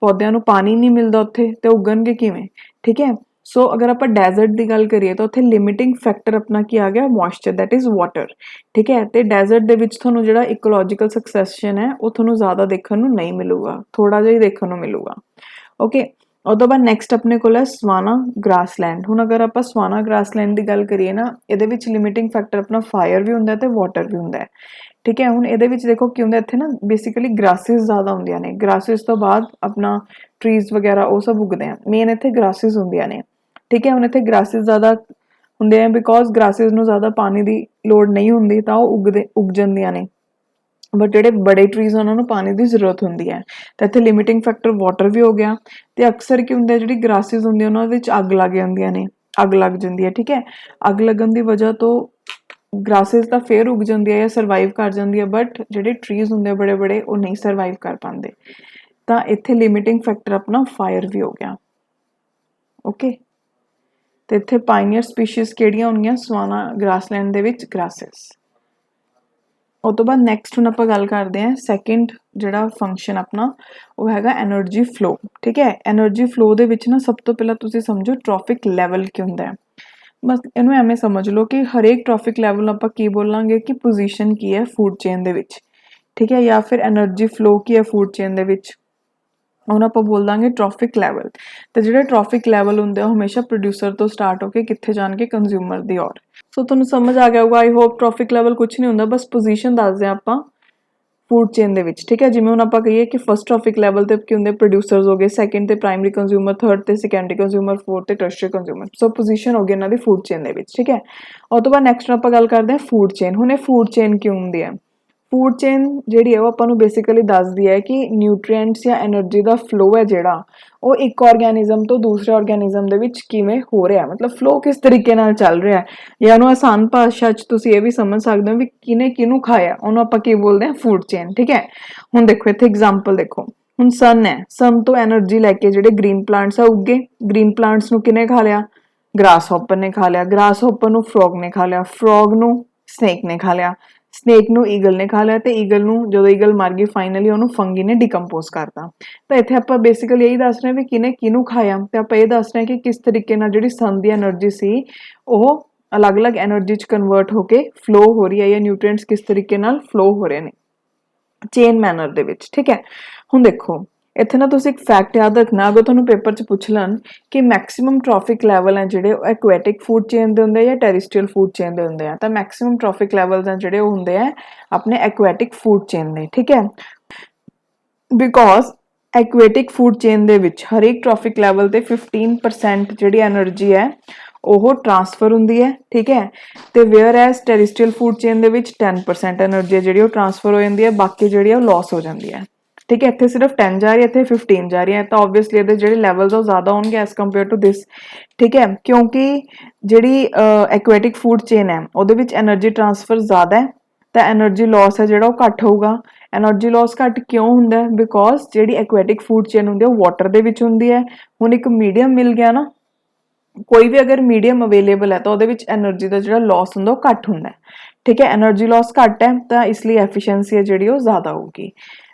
ਪੌਦਿਆਂ ਨੂੰ ਪਾਣੀ ਨਹੀਂ ਮਿਲਦਾ ਉੱਥੇ, ਤੇ ਉੱਗਣਗੇ ਕਿਵੇਂ। ਠੀਕ ਹੈ, ਸੋ ਅਗਰ ਆਪਾਂ ਡੈਜ਼ਰਟ ਦੀ ਗੱਲ ਕਰੀਏ ਤਾਂ ਉੱਥੇ ਲਿਮਿਟਿੰਗ ਫੈਕਟਰ ਆਪਣਾ ਕੀ ਆ ਗਿਆ, ਮੋਇਸਚਰ, ਦੈਟ ਇਜ਼ ਵਾਟਰ। ਠੀਕ ਹੈ, ਤੇ ਡੈਜ਼ਰਟ ਦੇ ਵਿੱਚ ਤੁਹਾਨੂੰ ਜਿਹੜਾ ਇਕੋਲੋਜੀਕਲ ਸਕਸੈਸ਼ਨ ਹੈ ਉਹ ਤੁਹਾਨੂੰ ਜ਼ਿਆਦਾ ਦੇਖਣ ਨੂੰ ਨਹੀਂ ਮਿਲੂਗਾ, ਥੋੜਾ ਜਿਹਾ ਹੀ ਦੇਖਣ ਨੂੰ ਮਿਲੂਗਾ। ਓਕੇ, ਉਹ ਤੋਂ ਬਾਅਦ ਨੈਕਸਟ ਆਪਣੇ ਕੋਲ ਹੈ ਸਵਾਨਾ ਗ੍ਰਾਸਲੈਂਡ। ਹੁਣ ਅਗਰ ਆਪਾਂ ਸਵਾਨਾ ਗ੍ਰਾਸਲੈਂਡ ਦੀ ਗੱਲ ਕਰੀਏ ਨਾ, ਇਹਦੇ ਵਿੱਚ ਲਿਮਿਟਿੰਗ ਫੈਕਟਰ ਆਪਣਾ ਫਾਇਰ ਵੀ ਹੁੰਦਾ ਤੇ ਵਾਟਰ ਵੀ ਹੁੰਦਾ ਹੈ। ਠੀਕ ਹੈ, ਹੁਣ ਇਹਦੇ ਵਿੱਚ ਦੇਖੋ ਕੀ ਹੁੰਦਾ, ਇੱਥੇ ਨਾ ਬੇਸਿਕਲੀ ਗ੍ਰਾਸਿਸ ਜ਼ਿਆਦਾ ਹੁੰਦੀਆਂ ਨੇ, ਗ੍ਰਾਸਿਸ ਤੋਂ ਬਾਅਦ ਆਪਣਾ ਟਰੀਜ਼ ਵਗੈਰਾ ਉਹ ਸਭ ਉੱਗਦੇ ਆ, ਮੇਨ ਇੱਥੇ ਗ੍ਰਾਸਿਸ ਹੁੰਦੀਆਂ ਨੇ। ਠੀਕ ਹੈ, ਹੁਣ ਇੱਥੇ ਗ੍ਰਾਸਿਸ ਜ਼ਿਆਦਾ ਹੁੰਦੇ ਆ ਬਿਕੋਜ਼ ਗ੍ਰਾਸਿਸ ਨੂੰ ਜ਼ਿਆਦਾ ਪਾਣੀ ਦੀ ਲੋੜ ਨਹੀਂ ਹੁੰਦੀ, ਤਾਂ ਉਹ ਉੱਗ ਜਾਂਦੀਆਂ ਨੇ, ਬਟ ਜਿਹੜੇ ਬੜੇ ਟਰੀਜ਼ ਉਹਨਾਂ ਨੂੰ ਪਾਣੀ ਦੀ ਜ਼ਰੂਰਤ ਹੁੰਦੀ ਹੈ। ਤਾਂ ਇੱਥੇ ਲਿਮਿਟਿੰਗ ਫੈਕਟਰ ਵਾਟਰ ਵੀ ਹੋ ਗਿਆ। ਤੇ ਅਕਸਰ ਕੀ ਹੁੰਦਾ, ਜਿਹੜੀ ਗ੍ਰਾਸਿਸ ਹੁੰਦੀਆਂ ਉਹਨਾਂ ਵਿੱਚ ਅੱਗ ਲੱਗ ਜਾਂਦੀਆਂ ਨੇ, ਅੱਗ ਲੱਗ ਜਾਂਦੀ ਹੈ। ਠੀਕ ਹੈ, ਅੱਗ ਲੱਗਣ ਦੀ ਵਜ੍ਹਾ ਤੋਂ ਗ੍ਰਾਸਿਸ ਤਾਂ ਫੇਰ ਉੱਗ ਜਾਂਦੀ ਹੈ ਜਾਂ ਸਰਵਾਈਵ ਕਰ ਜਾਂਦੀ ਹੈ, ਬਟ ਜਿਹੜੇ ਟਰੀਜ਼ ਹੁੰਦੇ ਆ ਬੜੇ ਉਹ ਨਹੀਂ ਸਰਵਾਈਵ ਕਰ ਪਾਉਂਦੇ। ਤਾਂ ਇੱਥੇ ਲਿਮਿਟਿੰਗ ਫੈਕਟਰ ਆਪਣਾ ਫਾਇਰ ਵੀ ਹੋ ਗਿਆ। ਓਕੇ, ਤੇ ਇੱਥੇ ਪਾਈਨੀਅਰ ਸਪੀਸ਼ੀਜ਼ ਕਿਹੜੀਆਂ ਹੋਣਗੀਆਂ, ਸਵਾਨਾ ਗ੍ਰਾਸਲੈਂਡ ਦੇ ਵਿੱਚ ਗ੍ਰਾਸਿਸ। ਉਹ ਤੋਂ ਬਾਅਦ ਨੈਕਸਟ ਹੁਣ ਆਪਾਂ ਗੱਲ ਕਰਦੇ ਹਾਂ ਸੈਕਿੰਡ ਜਿਹੜਾ ਫੰਕਸ਼ਨ ਆਪਣਾ, ਉਹ ਹੈਗਾ ਐਨਰਜੀ ਫਲੋ। ਠੀਕ ਹੈ, ਐਨਰਜੀ ਫਲੋ ਦੇ ਵਿੱਚ ਨਾ ਸਭ ਤੋਂ ਪਹਿਲਾਂ ਤੁਸੀਂ ਸਮਝੋ ਟ੍ਰੋਫਿਕ ਲੈਵਲ ਕੀ ਹੁੰਦਾ ਹੈ। ਬਸ ਇਹਨੂੰ ਐਵੇਂ ਸਮਝ ਲਓ ਕਿ ਹਰੇਕ ਟ੍ਰੋਫਿਕ ਲੈਵਲ ਨੂੰ ਆਪਾਂ ਕੀ ਬੋਲਾਂਗੇ ਕਿ ਪੋਜੀਸ਼ਨ ਕੀ ਹੈ ਫੂਡ ਚੇਨ ਦੇ ਵਿੱਚ। ठीक है, या फिर एनर्जी फ्लो की है फूड चेन दे विच, ਉਹਨੂੰ ਆਪਾਂ ਬੋਲ ਦਾਂਗੇ ਟ੍ਰੋਫਿਕ ਲੈਵਲ। ਤੇ ਜਿਹੜੇ ਟ੍ਰੋਫਿਕ ਲੈਵਲ ਹੁੰਦੇ ਆ ਹਮੇਸ਼ਾ ਪ੍ਰੋਡਿਊਸਰ ਤੋਂ ਸਟਾਰਟ ਹੋ ਕੇ ਕਿੱਥੇ ਜਾਣਗੇ ਕੰਜ਼ਿਊਮਰ ਦੀ ਔਰ। ਸੋ ਤੁਹਾਨੂੰ ਸਮਝ ਆ ਗਿਆ ਹੋਊਗਾ ਆਈ ਹੋਪ। ਟ੍ਰੋਫਿਕ ਲੈਵਲ ਕੁਝ ਨਹੀਂ ਹੁੰਦਾ, ਬਸ ਪੋਜੀਸ਼ਨ ਦੱਸਦੇ ਆ ਆਪਾਂ ਫੂਡ ਚੇਨ ਦੇ ਵਿੱਚ, ਠੀਕ ਹੈ। ਜਿਵੇਂ ਹੁਣ ਆਪਾਂ ਕਹੀਏ ਕਿ ਫਸਟ ਟ੍ਰੋਫਿਕ ਲੈਵਲ ਤੇ ਕੀ ਹੁੰਦੇ ਪ੍ਰੋਡਿਊਸਰਸ ਹੋ ਗਏ, ਸੈਕੰਡ ਤੇ ਪ੍ਰਾਇਮਰੀ ਕੰਜ਼ਿਊਮਰ, ਥਰਡ ਤੇ ਸੈਕੰਡਰੀ ਕੰਜ਼ਿਊਮਰ, ਫੋਰਥ ਤੇ ਟਰਸ਼ਰੀ ਕੰਜ਼ਿਊਮਰ। ਸੋ ਪੋਜੀਸ਼ਨ ਹੋ ਗਈ ਇਹਨਾਂ ਦੀ ਫੂਡ ਚੇਨ ਦੇ ਵਿੱਚ, ਠੀਕ ਹੈ। ਉਹ ਤੋਂ ਬਾਅਦ ਨੈਕਸਟ ਆਪਾਂ ਗੱਲ ਕਰਦੇ ਹਾਂ ਫੂਡ ਚੇਨ। ਹੁਣ ਇਹ ਫੂਡ ਚੇਨ ਕਿਉਂ ਹੁੰਦੀ ਹੈ? ਫੂਡ ਚੇਨ ਜਿਹੜੀ ਹੈ ਉਹ ਆਪਾਂ ਨੂੰ ਬੇਸਿਕਲੀ ਦੱਸਦੀ ਹੈ ਕਿ ਨਿਊਟ੍ਰੀਐਂਟਸ ਜਾਂ એનર્ਜੀ ਦਾ ਫਲੋ ਹੈ ਜਿਹੜਾ ਉਹ ਇੱਕ ਆਰਗੈਨਿਜ਼ਮ ਤੋਂ ਦੂਸਰੇ ਆਰਗੈਨਿਜ਼ਮ ਦੇ ਵਿੱਚ ਕਿਵੇਂ ਹੋ ਰਿਹਾ, ਮਤਲਬ ਫਲੋ ਕਿਸ ਤਰੀਕੇ ਨਾਲ ਚੱਲ ਰਿਹਾ ਹੈ। ਜਾਂ ਉਹਨੂੰ ਆਸਾਨ ਭਾਸ਼ਾ 'ਚ ਤੁਸੀਂ ਇਹ ਵੀ ਸਮਝ ਸਕਦੇ ਹੋ ਵੀ ਕਿਹਨੇ ਕਿਹਨੂੰ ਖਾਇਆ, ਉਹਨੂੰ ਆਪਾਂ ਕੀ ਬੋਲਦੇ ਹਾਂ ਫੂਡ ਚੇਨ, ਠੀਕ ਹੈ। ਹੁਣ ਦੇਖੋ ਇੱਥੇ ਐਗਜ਼ਾਮਪਲ ਦੇਖੋ, ਹੁਣ ਸਨ ਹੈ, ਸਨ ਤੋਂ એનર્ਜੀ ਲੈ ਕੇ ਜਿਹੜੇ ਗ੍ਰੀਨ ਪਲਾਂਟਸ ਆ ਉੱਗੇ, ਗ੍ਰੀਨ ਪਲਾਂਟਸ ਨੂੰ ਕਿਹਨੇ ਖਾ ਲਿਆ? ਗ੍ਰਾਸ ਹੌਪਰ ਨੇ ਖਾ ਲਿਆ, ਗ੍ਰਾਸ ਹੌਪਰ ਨੂੰ ਫਰੋਗ ਨੇ ਖਾ ਲਿਆ, ਫਰੋਗ ਨੂੰ ਸਨੇਕ ਨੇ ਖਾ ਲਿਆ, ਸਨੇਕ ਨੂੰ ਈਗਲ ਨੇ ਖਾ ਲਿਆ, ਤੇ ਈਗਲ ਨੂੰ ਜਦੋਂ ਈਗਲ ਮਰ ਗਈ ਫਾਈਨਲੀ ਉਹਨੂੰ ਫੰਗੀ ਨੇ ਡਿਕੰਪੋਜ਼ ਕਰਤਾ। ਤਾਂ ਇੱਥੇ ਆਪਾਂ ਬੇਸਿਕਲੀ ਇਹੀ ਦੱਸ ਰਹੇ ਹਾਂ ਵੀ ਕਿਹਨੇ ਕਿਹਨੂੰ ਖਾਇਆ, ਤੇ ਆਪਾਂ ਇਹ ਦੱਸ ਰਹੇ ਹਾਂ ਕਿ ਕਿਸ ਤਰੀਕੇ ਨਾਲ ਜਿਹੜੀ ਸਨ ਦੀ એનર્ਜੀ ਸੀ ਉਹ ਅਲੱਗ-ਅਲੱਗ એનર્ਜੀ 'ਚ ਕਨਵਰਟ ਹੋ ਕੇ ਫਲੋ ਹੋ ਰਹੀ ਹੈ, ਜਾਂ ਨਿਊਟ੍ਰੀਐਂਟਸ ਕਿਸ ਤਰੀਕੇ ਨਾਲ ਫਲੋ ਹੋ ਰਹੇ ਨੇ ਚੇਨ ਮੈਨਰ ਦੇ ਵਿੱਚ, ਠੀਕ ਹੈ। ਹੁਣ ਦੇਖੋ ਇੱਥੇ ਨਾ ਤੁਸੀਂ ਇੱਕ ਫੈਕਟ ਯਾਦ ਰੱਖਣਾ, ਅਗਰ ਤੁਹਾਨੂੰ ਪੇਪਰ 'ਚ ਪੁੱਛ ਲੈਣ ਕਿ ਮੈਕਸਿਮਮ ਟ੍ਰੋਫਿਕ ਲੈਵਲ ਹੈ ਜਿਹੜੇ ਉਹ ਐਕੁਐਟਿਕ ਫੂਡ ਚੇਨ ਦੇ ਹੁੰਦੇ ਆ ਜਾਂ ਟੈਰਿਸਟਰੀਅਲ ਫੂਡ ਚੇਨ ਦੇ ਹੁੰਦੇ ਆ, ਤਾਂ ਮੈਕਸਿਮਮ ਟ੍ਰੋਫਿਕ ਲੈਵਲਸ ਆ ਜਿਹੜੇ ਉਹ ਹੁੰਦੇ ਆ ਆਪਣੇ ਐਕੁਐਟਿਕ ਫੂਡ ਚੇਨ ਦੇ, ਠੀਕ ਹੈ। ਬਿਕੋਜ਼ ਐਕੁਐਟਿਕ ਫੂਡ ਚੇਨ ਦੇ ਵਿੱਚ ਹਰੇਕ ਟ੍ਰੋਫਿਕ ਲੈਵਲ ਤੇ 15% ਜਿਹੜੀ એનર્ਜੀ ਹੈ ਉਹ ਟ੍ਰਾਂਸਫਰ ਹੁੰਦੀ ਹੈ, ਠੀਕ ਹੈ। ਤੇ ਵੇਅਰ ਐਸ ਟੈਰਿਸਟਰੀਅਲ ਫੂਡ ਚੇਨ ਦੇ ਵਿੱਚ 10% એનર્ਜੀ ਹੈ ਜਿਹੜੀ ਉਹ ਟ੍ਰਾਂਸਫਰ ਹੋ ਜਾਂਦੀ ਹੈ, ਬਾਕੀ ਜਿਹੜੀ ਉਹ ਲਾਸ ਹੋ ਜਾਂਦੀ ਹੈ, ਠੀਕ ਹੈ। ਇੱਥੇ ਸਿਰਫ 10 ਜਾ ਰਹੀ ਹੈ, ਇੱਥੇ 15 ਜਾ ਰਹੀ ਹੈ, ਤਾਂ ਆਬਵੀਅਸਲੀ ਇਹਦੇ ਜਿਹੜੇ ਲੈਵਲਸ ਉਹ ਜ਼ਿਆਦਾ ਹੋਣਗੇ ਐਸ ਕੰਪੇਅਰ ਟੂ ਦਿਸ, ਠੀਕ ਹੈ। ਕਿਉਂਕਿ ਜਿਹੜੀ ਐਕੁਐਟਿਕ ਫੂਡ ਚੇਨ ਹੈ ਉਹਦੇ ਵਿੱਚ એનર્ਜੀ ਟ੍ਰਾਂਸਫਰ ਜ਼ਿਆਦਾ ਹੈ, ਤਾਂ એનર્ਜੀ ਲਾਸ ਹੈ ਜਿਹੜਾ ਉਹ ਘੱਟ ਹੋਊਗਾ। એનર્ਜੀ ਲਾਸ ਘੱਟ ਕਿਉਂ ਹੁੰਦਾ? ਬਿਕੋਜ਼ ਜਿਹੜੀ ਐਕੁਐਟਿਕ ਫੂਡ ਚੇਨ ਹੁੰਦੀ ਹੈ ਉਹ ਵਾਟਰ ਦੇ ਵਿੱਚ ਹੁੰਦੀ ਹੈ। ਹੁਣ ਇੱਕ ਮੀਡੀਅਮ ਮਿਲ ਗਿਆ ਨਾ, ਕੋਈ ਵੀ ਅਗਰ ਮੀਡੀਅਮ ਅਵੇਲੇਬਲ ਹੈ ਤਾਂ ਉਹਦੇ ਵਿੱਚ એનર્ਜੀ ਦਾ ਜਿਹੜਾ ਲਾਸ ਹੁੰਦਾ ਉਹ ਘੱਟ ਹੁੰਦਾ ਹੈ, ਠੀਕ ਹੈ। એનર્ਜੀ ਲਾਸ ਘੱਟ ਹੈ ਤਾਂ ਇਸ ਲਈ ਐਫੀਸ਼ੀਐਂਸੀ ਹੈ ਜਿਹੜੀ ਉਹ ਜ਼ਿਆਦਾ ਹੋਊਗੀ।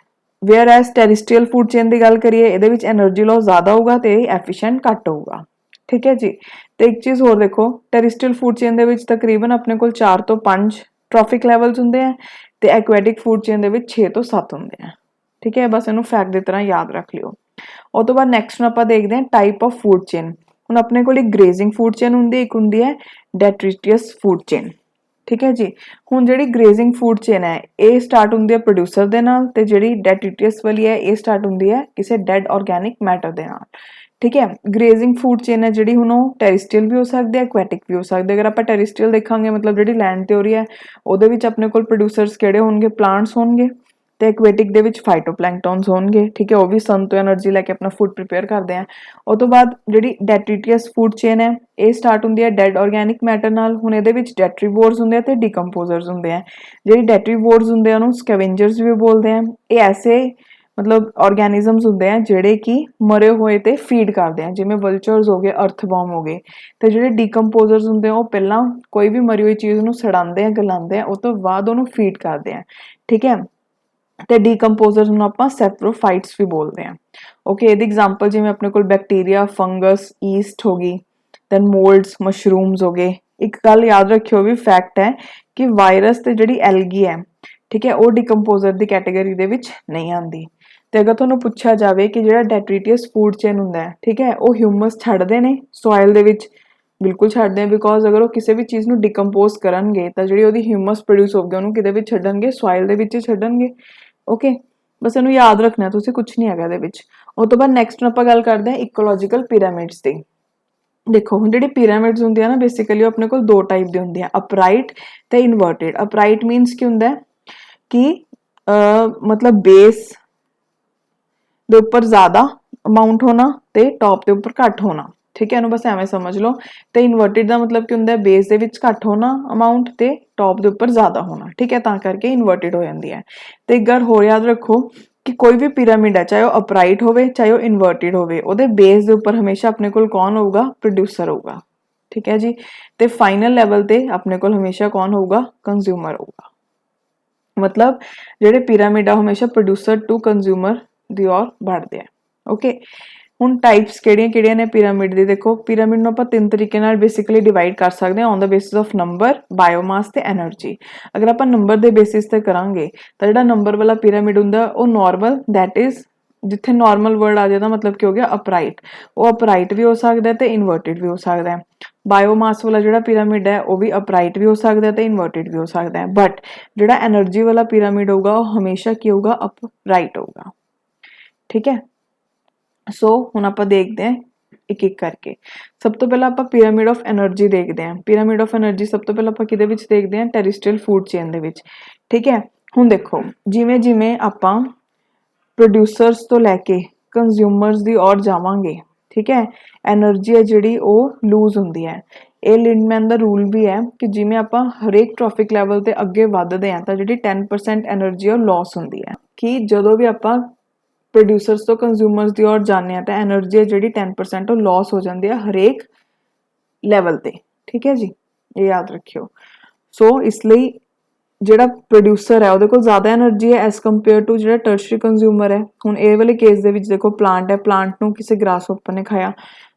ਵੇਅਰ ਐਸ ਟੈਰਿਸਟਰੀਅਲ ਫੂਡ ਚੇਨ ਦੀ ਗੱਲ ਕਰੀਏ ਇਹਦੇ ਵਿੱਚ એનર્ਜੀ ਲਾਸ ਜ਼ਿਆਦਾ ਹੋਊਗਾ ਤੇ ਐਫੀਸ਼ੀਐਂਟ ਘੱਟ ਹੋਊਗਾ, ਠੀਕ ਹੈ ਜੀ। ਤੇ ਇੱਕ ਚੀਜ਼ ਹੋਰ ਦੇਖੋ, ਟੈਰਿਸਟਰੀਅਲ ਫੂਡ ਚੇਨ ਦੇ ਵਿੱਚ ਤਕਰੀਬਨ ਆਪਣੇ ਕੋਲ 4 ਤੋਂ 5 ਟ੍ਰੋਫਿਕ ਲੈਵਲਸ ਹੁੰਦੇ ਆ, ਤੇ ਐਕੁਐਟਿਕ ਫੂਡ ਚੇਨ ਦੇ ਵਿੱਚ 6 ਤੋਂ 7 ਹੁੰਦੇ ਆ, ਠੀਕ ਹੈ। ਬਸ ਇਹਨੂੰ ਫੈਕਟ ਦੀ ਤਰ੍ਹਾਂ ਯਾਦ ਰੱਖ ਲਿਓ। ਉਹ ਤੋਂ ਬਾਅਦ ਨੈਕਸਟ ਨੂੰ ਆਪਾਂ ਦੇਖਦੇ ਹਾਂ ਟਾਈਪ ਆਫ ਫੂਡ ਚੇਨ। ਹੁਣ ਆਪਣੇ ਕੋਲ ਇੱਕ ਗ੍ਰੇਜ਼ਿੰਗ ਫੂਡ ਚੇਨ ਹੁੰਦੀ ਹੈ, ਇੱਕ ਹੁੰਦੀ ਹੈ ਡੈਟਰੀਟੀਅਸ ਫੂਡ ਚੇਨ, ਠੀਕ ਹੈ ਜੀ। ਹੁਣ ਜਿਹੜੀ ਗ੍ਰੇਜ਼ਿੰਗ ਫੂਡ ਚੇਨ ਹੈ ਇਹ ਸਟਾਰਟ ਹੁੰਦੀ ਹੈ ਪ੍ਰੋਡਿਊਸਰ ਦੇ ਨਾਲ, ਤੇ ਜਿਹੜੀ ਡੈਟਰੀਟੀਅਸ ਵਾਲੀ ਹੈ ਇਹ ਸਟਾਰਟ ਹੁੰਦੀ ਹੈ ਕਿਸੇ ਡੈਡ ਆਰਗੈਨਿਕ ਮੈਟਰ ਦੇ ਨਾਲ, ਠੀਕ ਹੈ। ਗ੍ਰੇਜ਼ਿੰਗ ਫੂਡ ਚੇਨ ਹੈ ਜਿਹੜੀ ਹੁਣ ਉਹ ਟੈਰਿਸਟਰੀਅਲ ਵੀ ਹੋ ਸਕਦੀ ਹੈ, ਐਕੁਐਟਿਕ ਵੀ ਹੋ ਸਕਦੀ ਹੈ। ਅਗਰ ਆਪਾਂ ਟੈਰਿਸਟਰੀਅਲ ਦੇਖਾਂਗੇ ਮਤਲਬ ਜਿਹੜੀ ਲੈਂਡ ਤੇ ਹੋ ਰਹੀ ਹੈ ਉਹਦੇ ਵਿੱਚ ਆਪਣੇ ਕੋਲ ਪ੍ਰੋਡਿਊਸਰਸ ਕਿਹੜੇ ਹੋਣਗੇ? ਪਲਾਂਟਸ ਹੋਣਗੇ, ਤੇ ਐਕੁਐਟਿਕ ਦੇ ਵਿੱਚ ਫਾਈਟੋਪਲੈਂਕਟਨਸ ਹੋਣਗੇ, ਠੀਕ ਹੈ। ਉਹ ਵੀ ਸਨ ਤੋਂ એનર્ਜੀ ਲੈ ਕੇ ਆਪਣਾ ਫੂਡ ਪ੍ਰੀਪੇਅਰ ਕਰਦੇ ਆ। ਉਹ ਤੋਂ ਬਾਅਦ ਜਿਹੜੀ ਡੈਟਰੀਟੀਅਸ ਫੂਡ ਚੇਨ ਹੈ ਇਹ ਸਟਾਰਟ ਹੁੰਦੀ ਹੈ ਡੈਡ ਆਰਗੈਨਿਕ ਮੈਟਰ ਨਾਲ। ਹੁਣ ਇਹਦੇ ਵਿੱਚ ਡੈਟਰੀਵੋਰਸ ਹੁੰਦੇ ਆ ਤੇ ਡੀਕੰਪੋਜ਼ਰਸ ਹੁੰਦੇ ਆ। ਜਿਹੜੀ ਡੈਟਰੀਵੋਰਸ ਹੁੰਦੇ ਆ ਉਹਨੂੰ ਸਕੈਵੈਂਜਰਸ ਵੀ ਬੋਲਦੇ ਆ। ਇਹ ਐਸੇ ਮਤਲਬ ਆਰਗੈਨਿਜ਼ਮਸ ਹੁੰਦੇ ਆ ਜਿਹੜੇ ਕਿ ਮਰੇ ਹੋਏ ਤੇ ਫੀਡ ਕਰਦੇ ਆ, ਜਿਵੇਂ ਵਲਚਰਸ ਹੋ ਗਏ, ਅਰਥਵਾਰਮ ਹੋ ਗਏ। ਤੇ ਜਿਹੜੇ ਡੀਕੰਪੋਜ਼ਰਸ ਹੁੰਦੇ ਆ ਉਹ ਪਹਿਲਾਂ ਕੋਈ ਵੀ ਮਰੀ ਹੋਈ ਚੀਜ਼ ਨੂੰ ਸੜਾਉਂਦੇ ਆ, ਗਲਾਉਂਦੇ ਆ, ਉਹ ਤੋਂ ਬਾਅਦ ਉਹਨੂੰ ਫੀਡ ਕਰਦੇ ਆ, ਠੀਕ ਹੈ। ਤੇ ਡੀਕੰਪੋਜ਼ਰਸ ਨੂੰ ਆਪਾਂ ਸੈਪਰੋਫਾਈਟਸ ਵੀ ਬੋਲਦੇ ਆ। ਓਕੇ, ਇਹਦੀ ਐਗਜ਼ਾਮਪਲ ਜਿਵੇਂ ਆਪਣੇ ਕੋਲ ਬੈਕਟੀਰੀਆ, ਫੰਗਸ, ਈਸਟ ਹੋ ਗਈ, ਦੈਨ ਮੋਲਡਸ, ਮਸ਼ਰੂਮਸ ਹੋ ਗਏ। ਇੱਕ ਗੱਲ ਯਾਦ ਰੱਖਿਓ ਵੀ ਫੈਕਟ ਹੈ ਕਿ ਵਾਇਰਸ ਤੇ ਜਿਹੜੀ ਐਲਗੀ ਹੈ, ਠੀਕ ਹੈ, ਉਹ ਡੀਕੰਪੋਜ਼ਰ ਦੀ ਕੈਟਾਗਰੀ ਦੇ ਵਿੱਚ ਨਹੀਂ ਆਉਂਦੀ। ਤੇ ਅਗਰ ਤੁਹਾਨੂੰ ਪੁੱਛਿਆ ਜਾਵੇ ਕਿ ਜਿਹੜਾ ਡੈਟਰੀਟੀਅਸ ਫੂਡ ਚੇਨ ਹੁੰਦਾ ਹੈ, ਠੀਕ ਹੈ, ਉਹ ਹਿਊਮਸ ਛੱਡਦੇ ਨੇ ਸੋਇਲ ਦੇ ਵਿੱਚ? ਬਿਲਕੁਲ ਛੱਡਦੇ ਆ, ਬਿਕੋਜ਼ ਅਗਰ ਉਹ ਕਿਸੇ ਵੀ ਚੀਜ਼ ਨੂੰ ਡੀਕੰਪੋਜ਼ ਕਰਨਗੇ ਤਾਂ ਜਿਹੜੀ ਉਹਦੀ ਹਿਊਮਸ ਪ੍ਰੋਡਿਊਸ ਹੋਊਗੀ ਉਹਨੂੰ ਕਿਤੇ ਵੀ ਛੱਡਣਗੇ? ਸੋਇਲ ਦੇ ਵਿੱਚ ਹੀ ਛੱਡਣਗੇ। ਓਕੇ, ਬਸ ਇਹਨੂੰ ਯਾਦ ਰੱਖਣਾ ਤੁਸੀਂ, ਕੁਝ ਨਹੀਂ ਹੈਗਾ ਇਹਦੇ ਵਿੱਚ। ਉਹ ਤੋਂ ਬਾਅਦ ਨੈਕਸਟ ਆਪਾਂ ਗੱਲ ਕਰਦੇ ਹਾਂ ਇਕੋਲੋਜੀਕਲ ਪਿਰਾਮਿਡਸ ਦੀ। ਦੇਖੋ ਹੁਣ ਜਿਹੜੀ ਪਿਰਾਮਿਡਸ ਹੁੰਦੀਆਂ ਨਾ ਬੇਸਿਕਲੀ ਉਹ ਆਪਣੇ ਕੋਲ ਦੋ ਟਾਈਪ ਦੇ ਹੁੰਦੇ ਆ, ਅਪਰਾਈਟ ਤੇ ਇਨਵਰਟਿਡ। ਅਪਰਾਈਟ ਮੀਨਸ ਕੀ ਹੁੰਦਾ ਕਿ ਮਤਲਬ ਬੇਸ ਦੇ ਉੱਪਰ ਜ਼ਿਆਦਾ ਅਮਾਉਂਟ ਹੋਣਾ ਤੇ ਟੌਪ ਦੇ ਉੱਪਰ ਘੱਟ ਹੋਣਾ, ਠੀਕ ਹੈ। ਇਹਨੂੰ ਬਸ ਐਵੇਂ ਸਮਝ ਲਓ। ਤੇ ਇਨਵਰਟਿਡ ਦਾ ਮਤਲਬ ਕੀ ਹੁੰਦਾ? ਬੇਸ ਦੇ ਵਿੱਚ ਘੱਟ ਹੋਣਾ ਅਮਾਉਂਟ ਤੇ ਟੌਪ ਦੇ ਉੱਪਰ ਜ਼ਿਆਦਾ ਹੋਣਾ, ਠੀਕ ਹੈ, ਤਾਂ ਕਰਕੇ ਇਨਵਰਟਿਡ ਹੋ ਜਾਂਦੀ ਹੈ। ਤੇ ਇੱਕ ਗੱਲ ਹੋਰ ਯਾਦ ਰੱਖੋ ਕਿ ਕੋਈ ਵੀ ਪਿਰਾਮਿਡ ਹੈ, ਚਾਹੇ ਉਹ ਅਪਰਾਈਟ ਹੋਵੇ ਚਾਹੇ ਉਹ ਇਨਵਰਟਿਡ ਹੋਵੇ, ਉਹਦੇ ਬੇਸ ਦੇ ਉੱਪਰ ਹਮੇਸ਼ਾ ਆਪਣੇ ਕੋਲ ਕੌਣ ਹੋਊਗਾ? ਪ੍ਰੋਡਿਊਸਰ ਹੋਊਗਾ, ਠੀਕ ਹੈ ਜੀ। ਤੇ ਫਾਈਨਲ ਲੈਵਲ ਤੇ ਆਪਣੇ ਕੋਲ ਹਮੇਸ਼ਾ ਕੌਣ ਹੋਊਗਾ? ਕੰਜ਼ਿਊਮਰ ਹੋਊਗਾ। ਮਤਲਬ ਜਿਹੜੇ ਪਿਰਾਮਿਡ ਆ ਹਮੇਸ਼ਾ ਪ੍ਰੋਡਿਊਸਰ ਟੂ ਕੰਜ਼ਿਊਮਰ ਦੀ ਔਰ बढ़ते हैं। ओके, ਹੁਣ ਟਾਈਪਸ ਕਿਹੜੀਆਂ ਨੇ ਪਿਰਾਮਿਡ ਦੀ ਦੇਖੋ ਪਿਰਾਮਿਡ ਨੂੰ ਆਪਾਂ ਤਿੰਨ ਤਰੀਕੇ ਨਾਲ ਬੇਸਿਕਲੀ ਡਿਵਾਈਡ ਕਰ ਸਕਦੇ ਹਾਂ on the basis of number biomass ਤੇ એનર્ਜੀ ਅਗਰ ਆਪਾਂ ਨੰਬਰ ਦੇ ਬੇਸਿਸ ਤੇ ਕਰਾਂਗੇ ਤਾਂ ਜਿਹੜਾ ਨੰਬਰ ਵਾਲਾ ਪਿਰਾਮਿਡ ਹੁੰਦਾ ਉਹ ਨਾਰਮਲ ਦੈਟ ਇਜ਼ ਜਿੱਥੇ ਨਾਰਮਲ ਵਰਡ ਆ ਜਾਂਦਾ ਮਤਲਬ ਕੀ ਹੋ ਗਿਆ ਅਪਰਾਈਟ ਉਹ ਅਪਰਾਈਟ ਵੀ ਹੋ ਸਕਦਾ ਤੇ ਇਨਵਰਟਿਡ ਵੀ ਹੋ ਸਕਦਾ ਹੈ ਬਾਇਓਮਾਸ ਵਾਲਾ ਜਿਹੜਾ ਪਿਰਾਮਿਡ ਹੈ ਉਹ ਵੀ ਅਪਰਾਈਟ ਵੀ ਹੋ ਸਕਦਾ ਤੇ ਇਨਵਰਟਿਡ ਵੀ ਹੋ ਸਕਦਾ ਹੈ ਬਟ ਜਿਹੜਾ એનર્ਜੀ ਵਾਲਾ ਪਿਰਾਮਿਡ ਹੋਊਗਾ ਉਹ ਹਮੇਸ਼ਾ ਕੀ ਹੋਊਗਾ ਅਪਰਾਈਟ ਹੋਊਗਾ ਠੀਕ ਹੈ ਸੋ ਹੁਣ ਆਪਾਂ ਦੇਖਦੇ ਹਾਂ ਇੱਕ ਇੱਕ ਕਰਕੇ ਸਭ ਤੋਂ ਪਹਿਲਾਂ ਆਪਾਂ ਪਿਰਾਮਿਡ ਆਫ એનર્ਜੀ ਦੇਖਦੇ ਹਾਂ ਪਿਰਾਮਿਡ ਆਫ એનર્ਜੀ ਸਭ ਤੋਂ ਪਹਿਲਾਂ ਆਪਾਂ ਕਿਹਦੇ ਵਿੱਚ ਦੇਖਦੇ ਹਾਂ ਟੈਰੇਸਟਰੀਅਲ ਫੂਡ ਚੇਨ ਦੇ ਵਿੱਚ ਠੀਕ ਹੈ ਹੁਣ ਦੇਖੋ ਜਿਵੇਂ ਜਿਵੇਂ ਆਪਾਂ ਪ੍ਰੋਡਿਊਸਰਸ ਤੋਂ ਲੈ ਕੇ ਕੰਜ਼ਿਊਮਰਸ ਦੀ ਔਰ ਜਾਵਾਂਗੇ ਠੀਕ ਹੈ એનર્ਜੀ ਹੈ ਜਿਹੜੀ ਉਹ ਲੂਜ਼ ਹੁੰਦੀ ਹੈ ਇਹ ਲਿੰਡਮੈਨ ਦਾ ਰੂਲ ਵੀ ਹੈ ਕਿ ਜਿਵੇਂ ਆਪਾਂ ਹਰੇਕ ਟ੍ਰੋਫਿਕ ਲੈਵਲ ਤੇ ਅੱਗੇ ਵੱਧਦੇ ਹਾਂ ਤਾਂ ਜਿਹੜੀ 10% એનર્ਜੀ ਉਹ ਲਾਸ ਹੁੰਦੀ ਹੈ ਕਿ ਜਦੋਂ ਵੀ ਆਪਾਂ ਪ੍ਰੋਡਿਊਸਰਸ ਤੋਂ ਕੰਜ਼ਿਊਮਰਸ ਦੀ ਔਰ ਜਾਂਦੇ ਹਾਂ ਤਾਂ એનર્ਜੀ ਹੈ ਜਿਹੜੀ 10% ਉਹ ਲਾਸ ਹੋ ਜਾਂਦੀ ਹੈ ਹਰੇਕ ਲੈਵਲ ਤੇ ਠੀਕ ਹੈ ਜੀ ਇਹ ਯਾਦ ਰੱਖਿਓ ਸੋ ਇਸ ਲਈ ਜਿਹੜਾ ਪ੍ਰੋਡਿਊਸਰ ਹੈ ਉਹਦੇ ਕੋਲ ਜ਼ਿਆਦਾ એનર્ਜੀ ਹੈ ਐਸ ਕੰਪੇਅਰ ਟੂ ਜਿਹੜਾ ਟਰਸ਼ਰੀ ਕੰਜ਼ਿਊਮਰ ਹੈ ਹੁਣ ਇਹ ਵਾਲੇ ਕੇਸ ਦੇ ਵਿੱਚ ਦੇਖੋ ਪਲਾਂਟ ਹੈ ਪਲਾਂਟ ਨੂੰ ਕਿਸੇ ਗ੍ਰਾਸ ਹੋਪਰ ਨੇ ਖਾਇਆ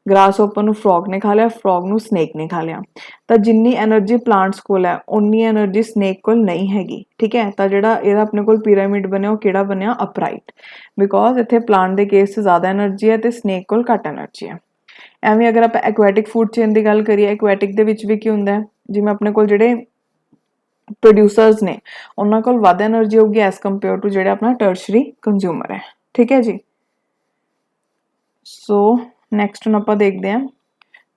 ਗ੍ਰਾਸ ਹੋਪਰ ਨੂੰ ਫਰੌਗ ਨੇ ਖਾ ਲਿਆ ਫਰੌਗ ਨੂੰ ਸਨੇਕ ਨੇ ਖਾ ਲਿਆ ਤਾਂ ਜਿੰਨੀ એનર્ਜੀ ਪਲਾਂਟਸ ਕੋਲ ਹੈ ਉਨੀ એનર્ਜੀ ਸਨੇਕ ਕੋਲ ਨਹੀਂ ਹੈਗੀ ਠੀਕ ਹੈ ਤਾਂ ਜਿਹੜਾ ਇਹਦਾ ਆਪਣੇ ਕੋਲ ਪਿਰਾਮਿਡ ਬਣਿਆ ਉਹ ਕਿਹੜਾ ਬਣਿਆ ਅਪਰਾਈਟ ਬਿਕੋਜ਼ ਇੱਥੇ ਪਲਾਂਟ ਦੇ ਕੇਸ 'ਚ ਜ਼ਿਆਦਾ એનર્ਜੀ ਹੈ ਤੇ ਸਨੇਕ ਕੋਲ ਘੱਟ એનર્ਜੀ ਹੈ ਐਵੇਂ ਅਗਰ ਆਪਾਂ ਐਕੁਆਟਿਕ ਫੂਡ ਚੇਨ ਦੀ ਗੱਲ ਕਰੀਏ ਐਕੁਆਟਿਕ ਦੇ ਵਿੱਚ ਵੀ ਕੀ ਹੁੰਦਾ ਹੈ ਜਿਵੇਂ ਆਪਣੇ ਕੋਲ ਜਿਹੜੇ ਪ੍ਰੋਡਿਊਸਰਸ ਨੇ ਉਹਨਾਂ ਕੋਲ ਵੱਧ એનર્ਜੀ ਹੋਊਗੀ ਐਸ ਕੰਪੇਅਰ ਟੂ ਜਿਹੜਾ ਆਪਣਾ ਟਰਸ਼ਰੀ ਕੰਜ਼ਿਊਮਰ ਹੈ ਠੀਕ ਹੈ ਜੀ ਸੋ ਨੈਕਸਟ ਨੂੰ ਆਪਾਂ ਦੇਖਦੇ ਹਾਂ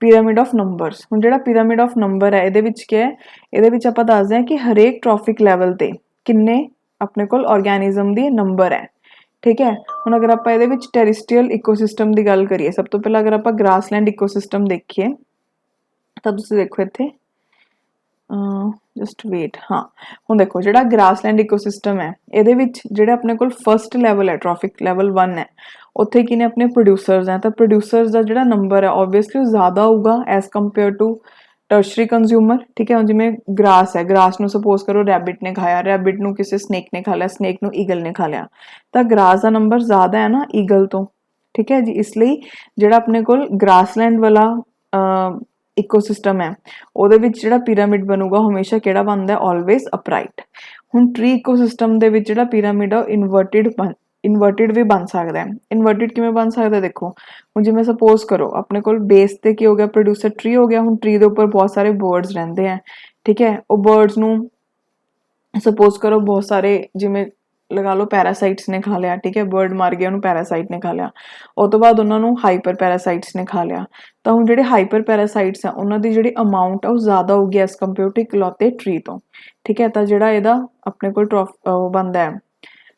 ਪਿਰਾਮਿਡ ਆਫ ਨੰਬਰਸ ਹੁਣ ਜਿਹੜਾ ਪਿਰਾਮਿਡ ਆਫ ਨੰਬਰ ਹੈ ਇਹਦੇ ਵਿੱਚ ਕੀ ਹੈ ਇਹਦੇ ਵਿੱਚ ਆਪਾਂ ਦੱਸਦੇ ਹਾਂ ਕਿ ਹਰੇਕ ਟ੍ਰੋਫਿਕ ਲੈਵਲ ਤੇ ਕਿੰਨੇ ਆਪਣੇ ਕੋਲ ਆਰਗੈਨਿਜ਼ਮ ਦੀ ਨੰਬਰ ਹੈ ਠੀਕ ਹੈ ਹੁਣ ਅਗਰ ਆਪਾਂ ਇਹਦੇ ਵਿੱਚ ਟੈਰੇਸਟਰੀਅਲ ਇਕੋਸਿਸਟਮ ਦੀ ਗੱਲ ਕਰੀਏ ਸਭ ਤੋਂ ਪਹਿਲਾਂ ਅਗਰ ਆਪਾਂ ਗ੍ਰਾਸਲੈਂਡ ਇਕੋਸਿਸਟਮ ਦੇਖੀਏ ਤਾਂ ਤੁਸੀਂ ਦੇਖੋ ਇੱਥੇ ਜਸਟ ਵੇਟ ਹਾਂ ਹੁਣ ਦੇਖੋ ਜਿਹੜਾ ਗ੍ਰਾਸਲੈਂਡ ਇਕੋਸਿਸਟਮ ਹੈ ਇਹਦੇ ਵਿੱਚ ਜਿਹੜਾ ਆਪਣੇ ਕੋਲ ਫਰਸਟ ਲੈਵਲ ਹੈ ਟ੍ਰੋਫਿਕ ਲੈਵਲ 1 ਹੈ ਉੱਥੇ ਕੀ ਨੇ ਆਪਣੇ ਪ੍ਰੋਡਿਊਸਰਸ ਹੈ ਤਾਂ ਪ੍ਰੋਡਿਊਸਰਸ ਦਾ ਜਿਹੜਾ ਨੰਬਰ ਹੈ ਆਬਵੀਅਸਲੀ ਉਹ ਜ਼ਿਆਦਾ ਹੋਊਗਾ as compare to tertiary consumer ਠੀਕ ਹੈ ਹੁਣ ਜਿਵੇਂ ਗ੍ਰਾਸ ਹੈ ਗ੍ਰਾਸ ਨੂੰ ਸਪੋਜ਼ ਕਰੋ ਰੈਬਿਟ ਨੇ ਖਾਇਆ ਰੈਬਿਟ ਨੂੰ ਕਿਸੇ ਸਨੇਕ ਨੇ ਖਾ ਲਿਆ ਸਨੇਕ ਨੂੰ ਈਗਲ ਨੇ ਖਾ ਲਿਆ ਤਾਂ ਗ੍ਰਾਸ ਦਾ ਨੰਬਰ ਜ਼ਿਆਦਾ ਹੈ ਨਾ ਈਗਲ ਤੋਂ ਠੀਕ ਹੈ ਜੀ ਇਸ ਲਈ ਜਿਹੜਾ ਆਪਣੇ ਕੋਲ ਗ੍ਰਾਸਲੈਂਡ ਵਾਲਾ ਇਕੋਸਿਸਟਮ ਹੈ ਉਹਦੇ ਵਿੱਚ ਜਿਹੜਾ ਪਿਰਾਮਿਡ ਬਣੂਗਾ ਹਮੇਸ਼ਾ ਕਿਹੜਾ ਬਣਦਾ ਹੈ ਆਲਵੇਜ਼ ਅਪਰਾਈਟ ਹੁਣ ਟਰੀ ਇਕੋਸਿਸਟਮ ਦੇ ਵਿੱਚ ਜਿਹੜਾ ਪਿਰਾਮਿਡ ਆ ਇਨਵਰਟਿਡ ਵੀ ਬਣ ਸਕਦਾ ਹੈ ਇਨਵਰਟਿਡ ਕਿਵੇਂ ਬਣ ਸਕਦਾ ਦੇਖੋ ਹੁਣ ਜਿਵੇਂ ਸਪੋਜ਼ ਕਰੋ ਆਪਣੇ ਕੋਲ ਬੇਸ ਤੇ ਕੀ ਹੋ ਗਿਆ ਪ੍ਰੋਡਿਊਸਰ ਟਰੀ ਹੋ ਗਿਆ ਹੁਣ ਟਰੀ ਦੇ ਉੱਪਰ ਬਹੁਤ ਸਾਰੇ ਬਰਡਸ ਰਹਿੰਦੇ ਆ ਠੀਕ ਹੈ ਉਹ ਬਰਡਸ ਨੂੰ ਸਪੋਜ਼ ਕਰੋ ਬਹੁਤ ਸਾਰੇ ਜਿਵੇਂ ਲਗਾ ਲਓ ਪੈਰਾਸਾਈਟਸ ਨੇ ਖਾ ਲਿਆ ਠੀਕ ਹੈ ਬਰਡ ਮਰ ਗਿਆ ਉਹਨੂੰ ਪੈਰਾਸਾਈਟ ਨੇ ਖਾ ਲਿਆ ਉਹ ਤੋਂ ਬਾਅਦ ਉਹਨਾਂ ਨੂੰ ਹਾਈਪਰ ਪੈਰਾਸਾਈਟਸ ਨੇ ਖਾ ਲਿਆ ਤਾਂ ਹੁਣ ਜਿਹੜੇ ਹਾਈਪਰ ਪੈਰਾਸਾਈਟਸ ਆ ਉਹਨਾਂ ਦੀ ਜਿਹੜੀ ਅਮਾਉਂਟ ਆ ਉਹ ਜ਼ਿਆਦਾ ਹੋਊਗੀ ਐਸ ਕੰਪੇਅਰ ਟੂ ਇਕਲੌਤੇ ਟਰੀ ਤੋਂ ਠੀਕ ਹੈ ਤਾਂ ਜਿਹੜਾ ਇਹਦਾ ਆਪਣੇ ਕੋਲ ਬਣਦਾ ਹੈ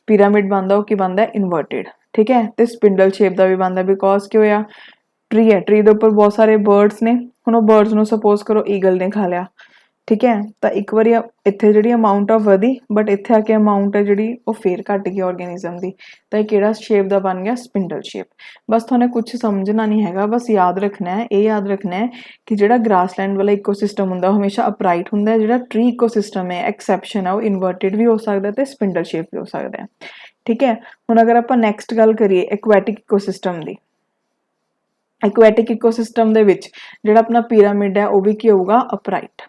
ਪਿਰਾਮਿਡ ਬਣਦਾ ਉਹ ਕੀ ਬਣਦਾ ਇਨਵਰਟਿਡ ਠੀਕ ਹੈ ਤੇ ਸਪਿੰਡਲ ਸ਼ੇਪ ਦਾ ਵੀ ਬਣਦਾ ਬਿਕੋਜ਼ ਕੀ ਹੋਇਆ ਟਰੀ ਹੈ ਟਰੀ ਦੇ ਉੱਪਰ ਬਹੁਤ ਸਾਰੇ ਬਰਡਸ ਨੇ ਹੁਣ ਉਹ ਬਰਡਸ ਨੂੰ ਸਪੋਜ਼ ਕਰੋ ਈਗਲ ਨੇ ਖਾ ਲਿਆ ਠੀਕ ਹੈ ਤਾਂ ਇੱਕ ਵਾਰੀ ਇੱਥੇ ਜਿਹੜੀ ਅਮਾਉਂਟ ਆ ਵਧੀ ਬਟ ਇੱਥੇ ਆ ਕੇ ਅਮਾਉਂਟ ਹੈ ਜਿਹੜੀ ਉਹ ਫੇਰ ਘਟ ਗਈ ਆਰਗੈਨਿਜ਼ਮ ਦੀ ਤਾਂ ਇਹ ਕਿਹੜਾ ਸ਼ੇਪ ਦਾ ਬਣ ਗਿਆ ਸਪਿੰਡਲ ਸ਼ੇਪ ਬਸ ਤੁਹਾਨੂੰ ਕੁਝ ਸਮਝਣਾ ਨਹੀਂ ਹੈਗਾ ਬਸ ਯਾਦ ਰੱਖਣਾ ਹੈ ਇਹ ਯਾਦ ਰੱਖਣਾ ਹੈ ਕਿ ਜਿਹੜਾ ਗ੍ਰਾਸਲੈਂਡ ਵਾਲਾ ਇਕੋਸਿਸਟਮ ਹੁੰਦਾ ਹਮੇਸ਼ਾ ਅਪਰਾਈਟ ਹੁੰਦਾ ਜਿਹੜਾ ਟਰੀ ਇਕੋਸਿਸਟਮ ਹੈ ਐਕਸੈਪਸ਼ਨ ਹੈ ਉਹ ਇਨਵਰਟਿਡ ਵੀ ਹੋ ਸਕਦਾ ਤੇ ਸਪਿੰਡਲ ਸ਼ੇਪ ਵੀ ਹੋ ਸਕਦਾ ਹੈ ਠੀਕ ਹੈ ਹੁਣ ਅਗਰ ਆਪਾਂ ਨੈਕਸਟ ਗੱਲ ਕਰੀਏ ਐਕੁਆਟਿਕ ਇਕੋਸਿਸਟਮ ਦੀ ਐਕੁਆਟਿਕ ਇਕੋਸਿਸਟਮ ਦੇ ਵਿੱਚ ਜਿਹੜਾ ਆਪਣਾ ਪਿਰਾਮਿਡ ਹੈ ਉਹ ਵੀ ਕੀ ਹੋਊਗਾ ਅਪਰਾਈਟ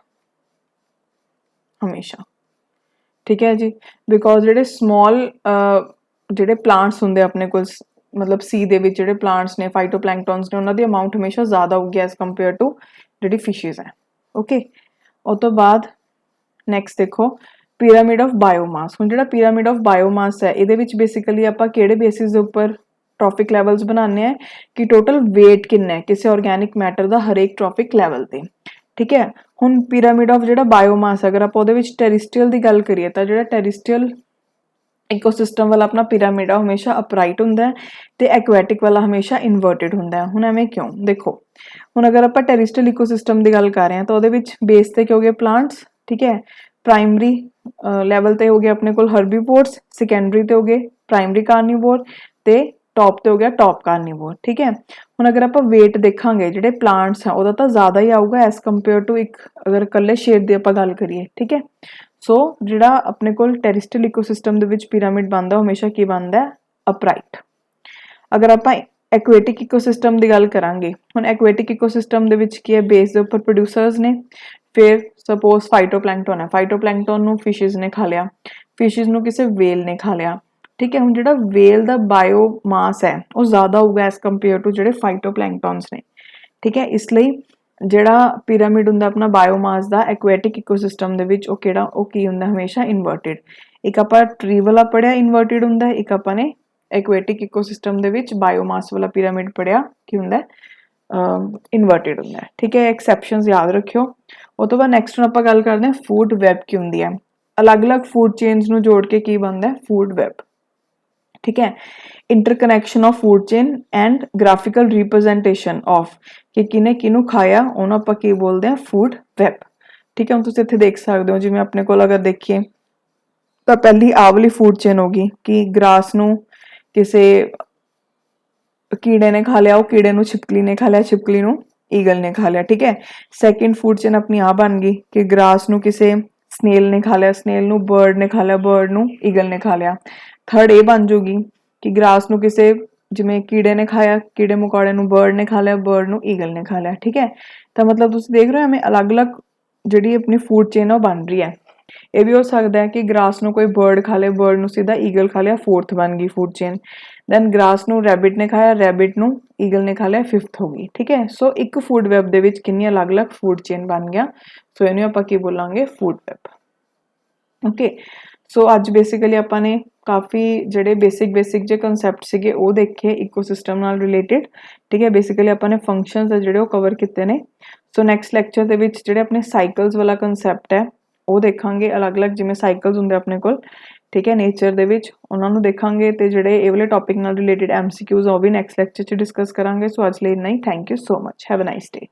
ਹਮੇਸ਼ਾ ਠੀਕ ਹੈ ਜੀ ਬਿਕੋਜ਼ ਜਿਹੜੇ ਸਮਾਲ ਜਿਹੜੇ ਪਲਾਂਟਸ ਹੁੰਦੇ ਆਪਣੇ ਕੋਲ ਮਤਲਬ ਸੀ ਦੇ ਵਿੱਚ ਜਿਹੜੇ ਪਲਾਂਟਸ ਨੇ ਫਾਈਟੋਪਲੈਂਕਟਨਸ ਨੇ ਉਹਨਾਂ ਦੀ ਅਮਾਉਂਟ ਹਮੇਸ਼ਾ ਜ਼ਿਆਦਾ ਹੋਊਗੀ ਐਸ ਕੰਪੇਅਰ ਟੂ ਜਿਹੜੀ ਫਿਸ਼ਿਸ ਹੈ ਓਕੇ ਉਹ ਤੋਂ ਬਾਅਦ ਨੈਕਸਟ ਦੇਖੋ ਪਿਰਾਮਿਡ ਆਫ ਬਾਇਓਮਾਸ ਹੁਣ ਜਿਹੜਾ ਪਿਰਾਮਿਡ ਆਫ ਬਾਇਓਮਾਸ ਹੈ ਇਹਦੇ ਵਿੱਚ ਬੇਸਿਕਲੀ ਆਪਾਂ ਕਿਹੜੇ ਬੇਸਿਸ ਦੇ ਉੱਪਰ ਟ੍ਰੋਫਿਕ ਲੈਵਲਸ ਬਣਾਉਂਦੇ ਆ ਕਿ ਟੋਟਲ weight ਕਿੰਨਾ ਹੈ ਕਿਸੇ ਆਰਗੈਨਿਕ ਮੈਟਰ ਦਾ ਹਰੇਕ ਟ੍ਰੋਫਿਕ ਲੈਵਲ ਤੇ ਠੀਕ ਹੈ ਹੁਣ ਪਿਰਾਮਿਡ ਆਫ ਜਿਹੜਾ ਬਾਇਓਮਾਸ ਅਗਰ ਆਪਾਂ ਉਹਦੇ ਵਿੱਚ ਟੈਰੇਸਟਰੀਅਲ ਦੀ ਗੱਲ ਕਰੀਏ ਤਾਂ ਜਿਹੜਾ ਟੈਰੇਸਟਰੀਅਲ ਇਕੋਸਿਸਟਮ ਵਾਲਾ ਆਪਣਾ ਪਿਰਾਮਿਡ ਆ ਹਮੇਸ਼ਾ ਅਪਰਾਈਟ ਹੁੰਦਾ ਹੈ ਤੇ ਐਕੁਆਟਿਕ ਵਾਲਾ ਹਮੇਸ਼ਾ ਇਨਵਰਟਿਡ ਹੁੰਦਾ ਹੈ ਹੁਣ ਐਵੇਂ ਕਿਉਂ ਦੇਖੋ ਹੁਣ ਅਗਰ ਆਪਾਂ ਟੈਰੇਸਟਰੀਅਲ ਇਕੋਸਿਸਟਮ ਦੀ ਗੱਲ ਕਰ ਰਹੇ ਹਾਂ ਤਾਂ ਉਹਦੇ ਵਿੱਚ ਬੇਸ ਤੇ ਕੀ ਹੋ ਗਏ ਪਲਾਂਟਸ ਠੀਕ ਹੈ ਪ੍ਰਾਇਮਰੀ ਲੈਵਲ ਤੇ ਹੋ ਗਏ ਆਪਣੇ ਕੋਲ ਹਰਬੀਵੋਰਸ ਸੈਕੰਡਰੀ ਤੇ ਹੋ ਗਏ ਪ੍ਰਾਇਮਰੀ ਕਾਰਨੀਵੋਰ ਤੇ ਟੌਪ ਤੇ ਹੋ ਗਿਆ ਟੌਪ ਕਾਰਨੀਵੋਰ ਠੀਕ ਹੈ ਹੁਣ ਅਗਰ ਆਪਾਂ weight ਦੇਖਾਂਗੇ ਜਿਹੜੇ ਪਲਾਂਟਸ ਆ ਉਹਦਾ ਤਾਂ ਜ਼ਿਆਦਾ ਹੀ ਆਊਗਾ ਐਸ ਕੰਪੇਅਰ ਟੂ ਇੱਕ ਅਗਰ ਇਕੱਲੇ ਸ਼ੇਡ ਦੀ ਆਪਾਂ ਗੱਲ ਕਰੀਏ ਠੀਕ ਹੈ ਸੋ ਜਿਹੜਾ ਆਪਣੇ ਕੋਲ ਟੈਰੇਸਟਰੀਅਲ ਇਕੋਸਿਸਟਮ ਦੇ ਵਿੱਚ ਪਿਰਾਮਿਡ ਬਣਦਾ ਹਮੇਸ਼ਾ ਕੀ ਬਣਦਾ ਅਪਰਾਈਟ ਅਗਰ ਆਪਾਂ एक्वेटिक इकोसिस्टम की गल करांगे। हुण एक्वेटिक इकोसिस्टम दे विच की है, बेस के उपर प्रोड्यूसर्स ने, फिर सपोज फाइटोप्लैंकटन है, फाइटोप्लैंकटन नूं फिशिज ने खा लिया, फिशिज नूं किसी वेल ने खा लिया, ठीक है। हुण जिहड़ा वेल दा बायोमास है वो ज़्यादा होगा एज कंपेयर टू जिहड़े फाइटोप्लैंकटन्स ने, ठीक है। इसलिए जिहड़ा पिरामिड हुंदा अपना बायोमास दा एक्वेटिक इकोसिस्टम दे विच वो की हुंदा हमेशा इनवर्टिड। एक आपां ट्री वाला पढ़िया इनवर्टिड हुंदा है, एक आपां ने एक्वेटिक इकोसिस्टम दे विच बायोमास वाला पिरामिड पढ़िया की हुंदा इनवर्टिड हुंदा है, ठीक है। एक्सैप्शनस याद रखियो। उस तो बाद नैक्सट हुण आपां गल करदे हां फूड वैब की हुंदी है। अलग अलग फूड चेन्स नूं जोड़ के की बनदा है फूड वैब, ठीक है। Interconnection of food chain and graphical representation of कि किने किनू खाया उन्होंने आपां की बोलते हैं फूड वैब, ठीक है। हुण तुसीं इत्थे देख सकते हो, जिवें अपने कोल अगर देखिए तो पहली आ वाली फूड चेन होगी कि ग्रास नूं किसे कीड़े ने खा लिया, वो कीड़े नूं छिपकली ने खा लिया, छिपकली नूं ईगल ने खा लिया, ठीक है। सैकेंड फूड चेन अपनी आ बन गई कि ग्रास नूं किसे स्नेल ने खा लिया, स्नेल नूं बर्ड ने खा लिया, बर्ड नूं ईगल ने खा लिया। थर्ड ये बन जूगी कि ग्रास नूं किसे जिवें कीड़े ने खाया, कीड़े मकोड़े नूं बर्ड ने खा लिया, बर्ड नूं ईगल ने खा लिया, ठीक है। तो मतलब तुसीं देख रहे हो हमें अलग अलग जिहड़ी अपनी फूड चेन है वो बन रही है। ये भी हो सकता है कि ग्रास नूं कोई बर्ड खा ले, बर्ड नूं सीधा ईगल खा लिया, फोर्थ बन गई फूड चेन। दैन ग्रास नूं रैबिट ने खाया, रैबिट नूं ईगल ने खा लिया, फिफ्थ होगी, ठीक है। सो एक फूड वैब दे विच कितनी अलग अलग फूड चेन बन गया, सो इहनूं आपां की बोलांगे फूड वैब, ओके। सो अज बेसिकली आपां ने काफ़ी जिहड़े बेसिक जे कंसैप्ट सीगे वो देखे इकोसिस्टम नाल रिलेटिड, ठीक है। बेसिकली आपां ने फंक्शनस जिहड़े वो कवर कीते ने। सो नैक्सट लैक्चर दे विच जिहड़े अपने साइकल्स वाला कंसैप्ट है वो देखांगे, अलग अलग जिवें साइकल्स हुंदे अपने कोल, ठीक है, नेचर दे विच उन्हां नूं देखांगे ते जिहड़े ये वाले टॉपिक नाल रिलेटिड MCQs वो भी नैक्सट लैक्चर च डिस्कस करांगे। सो अज लई इन्ना ही। Thank you so much, have a nice day.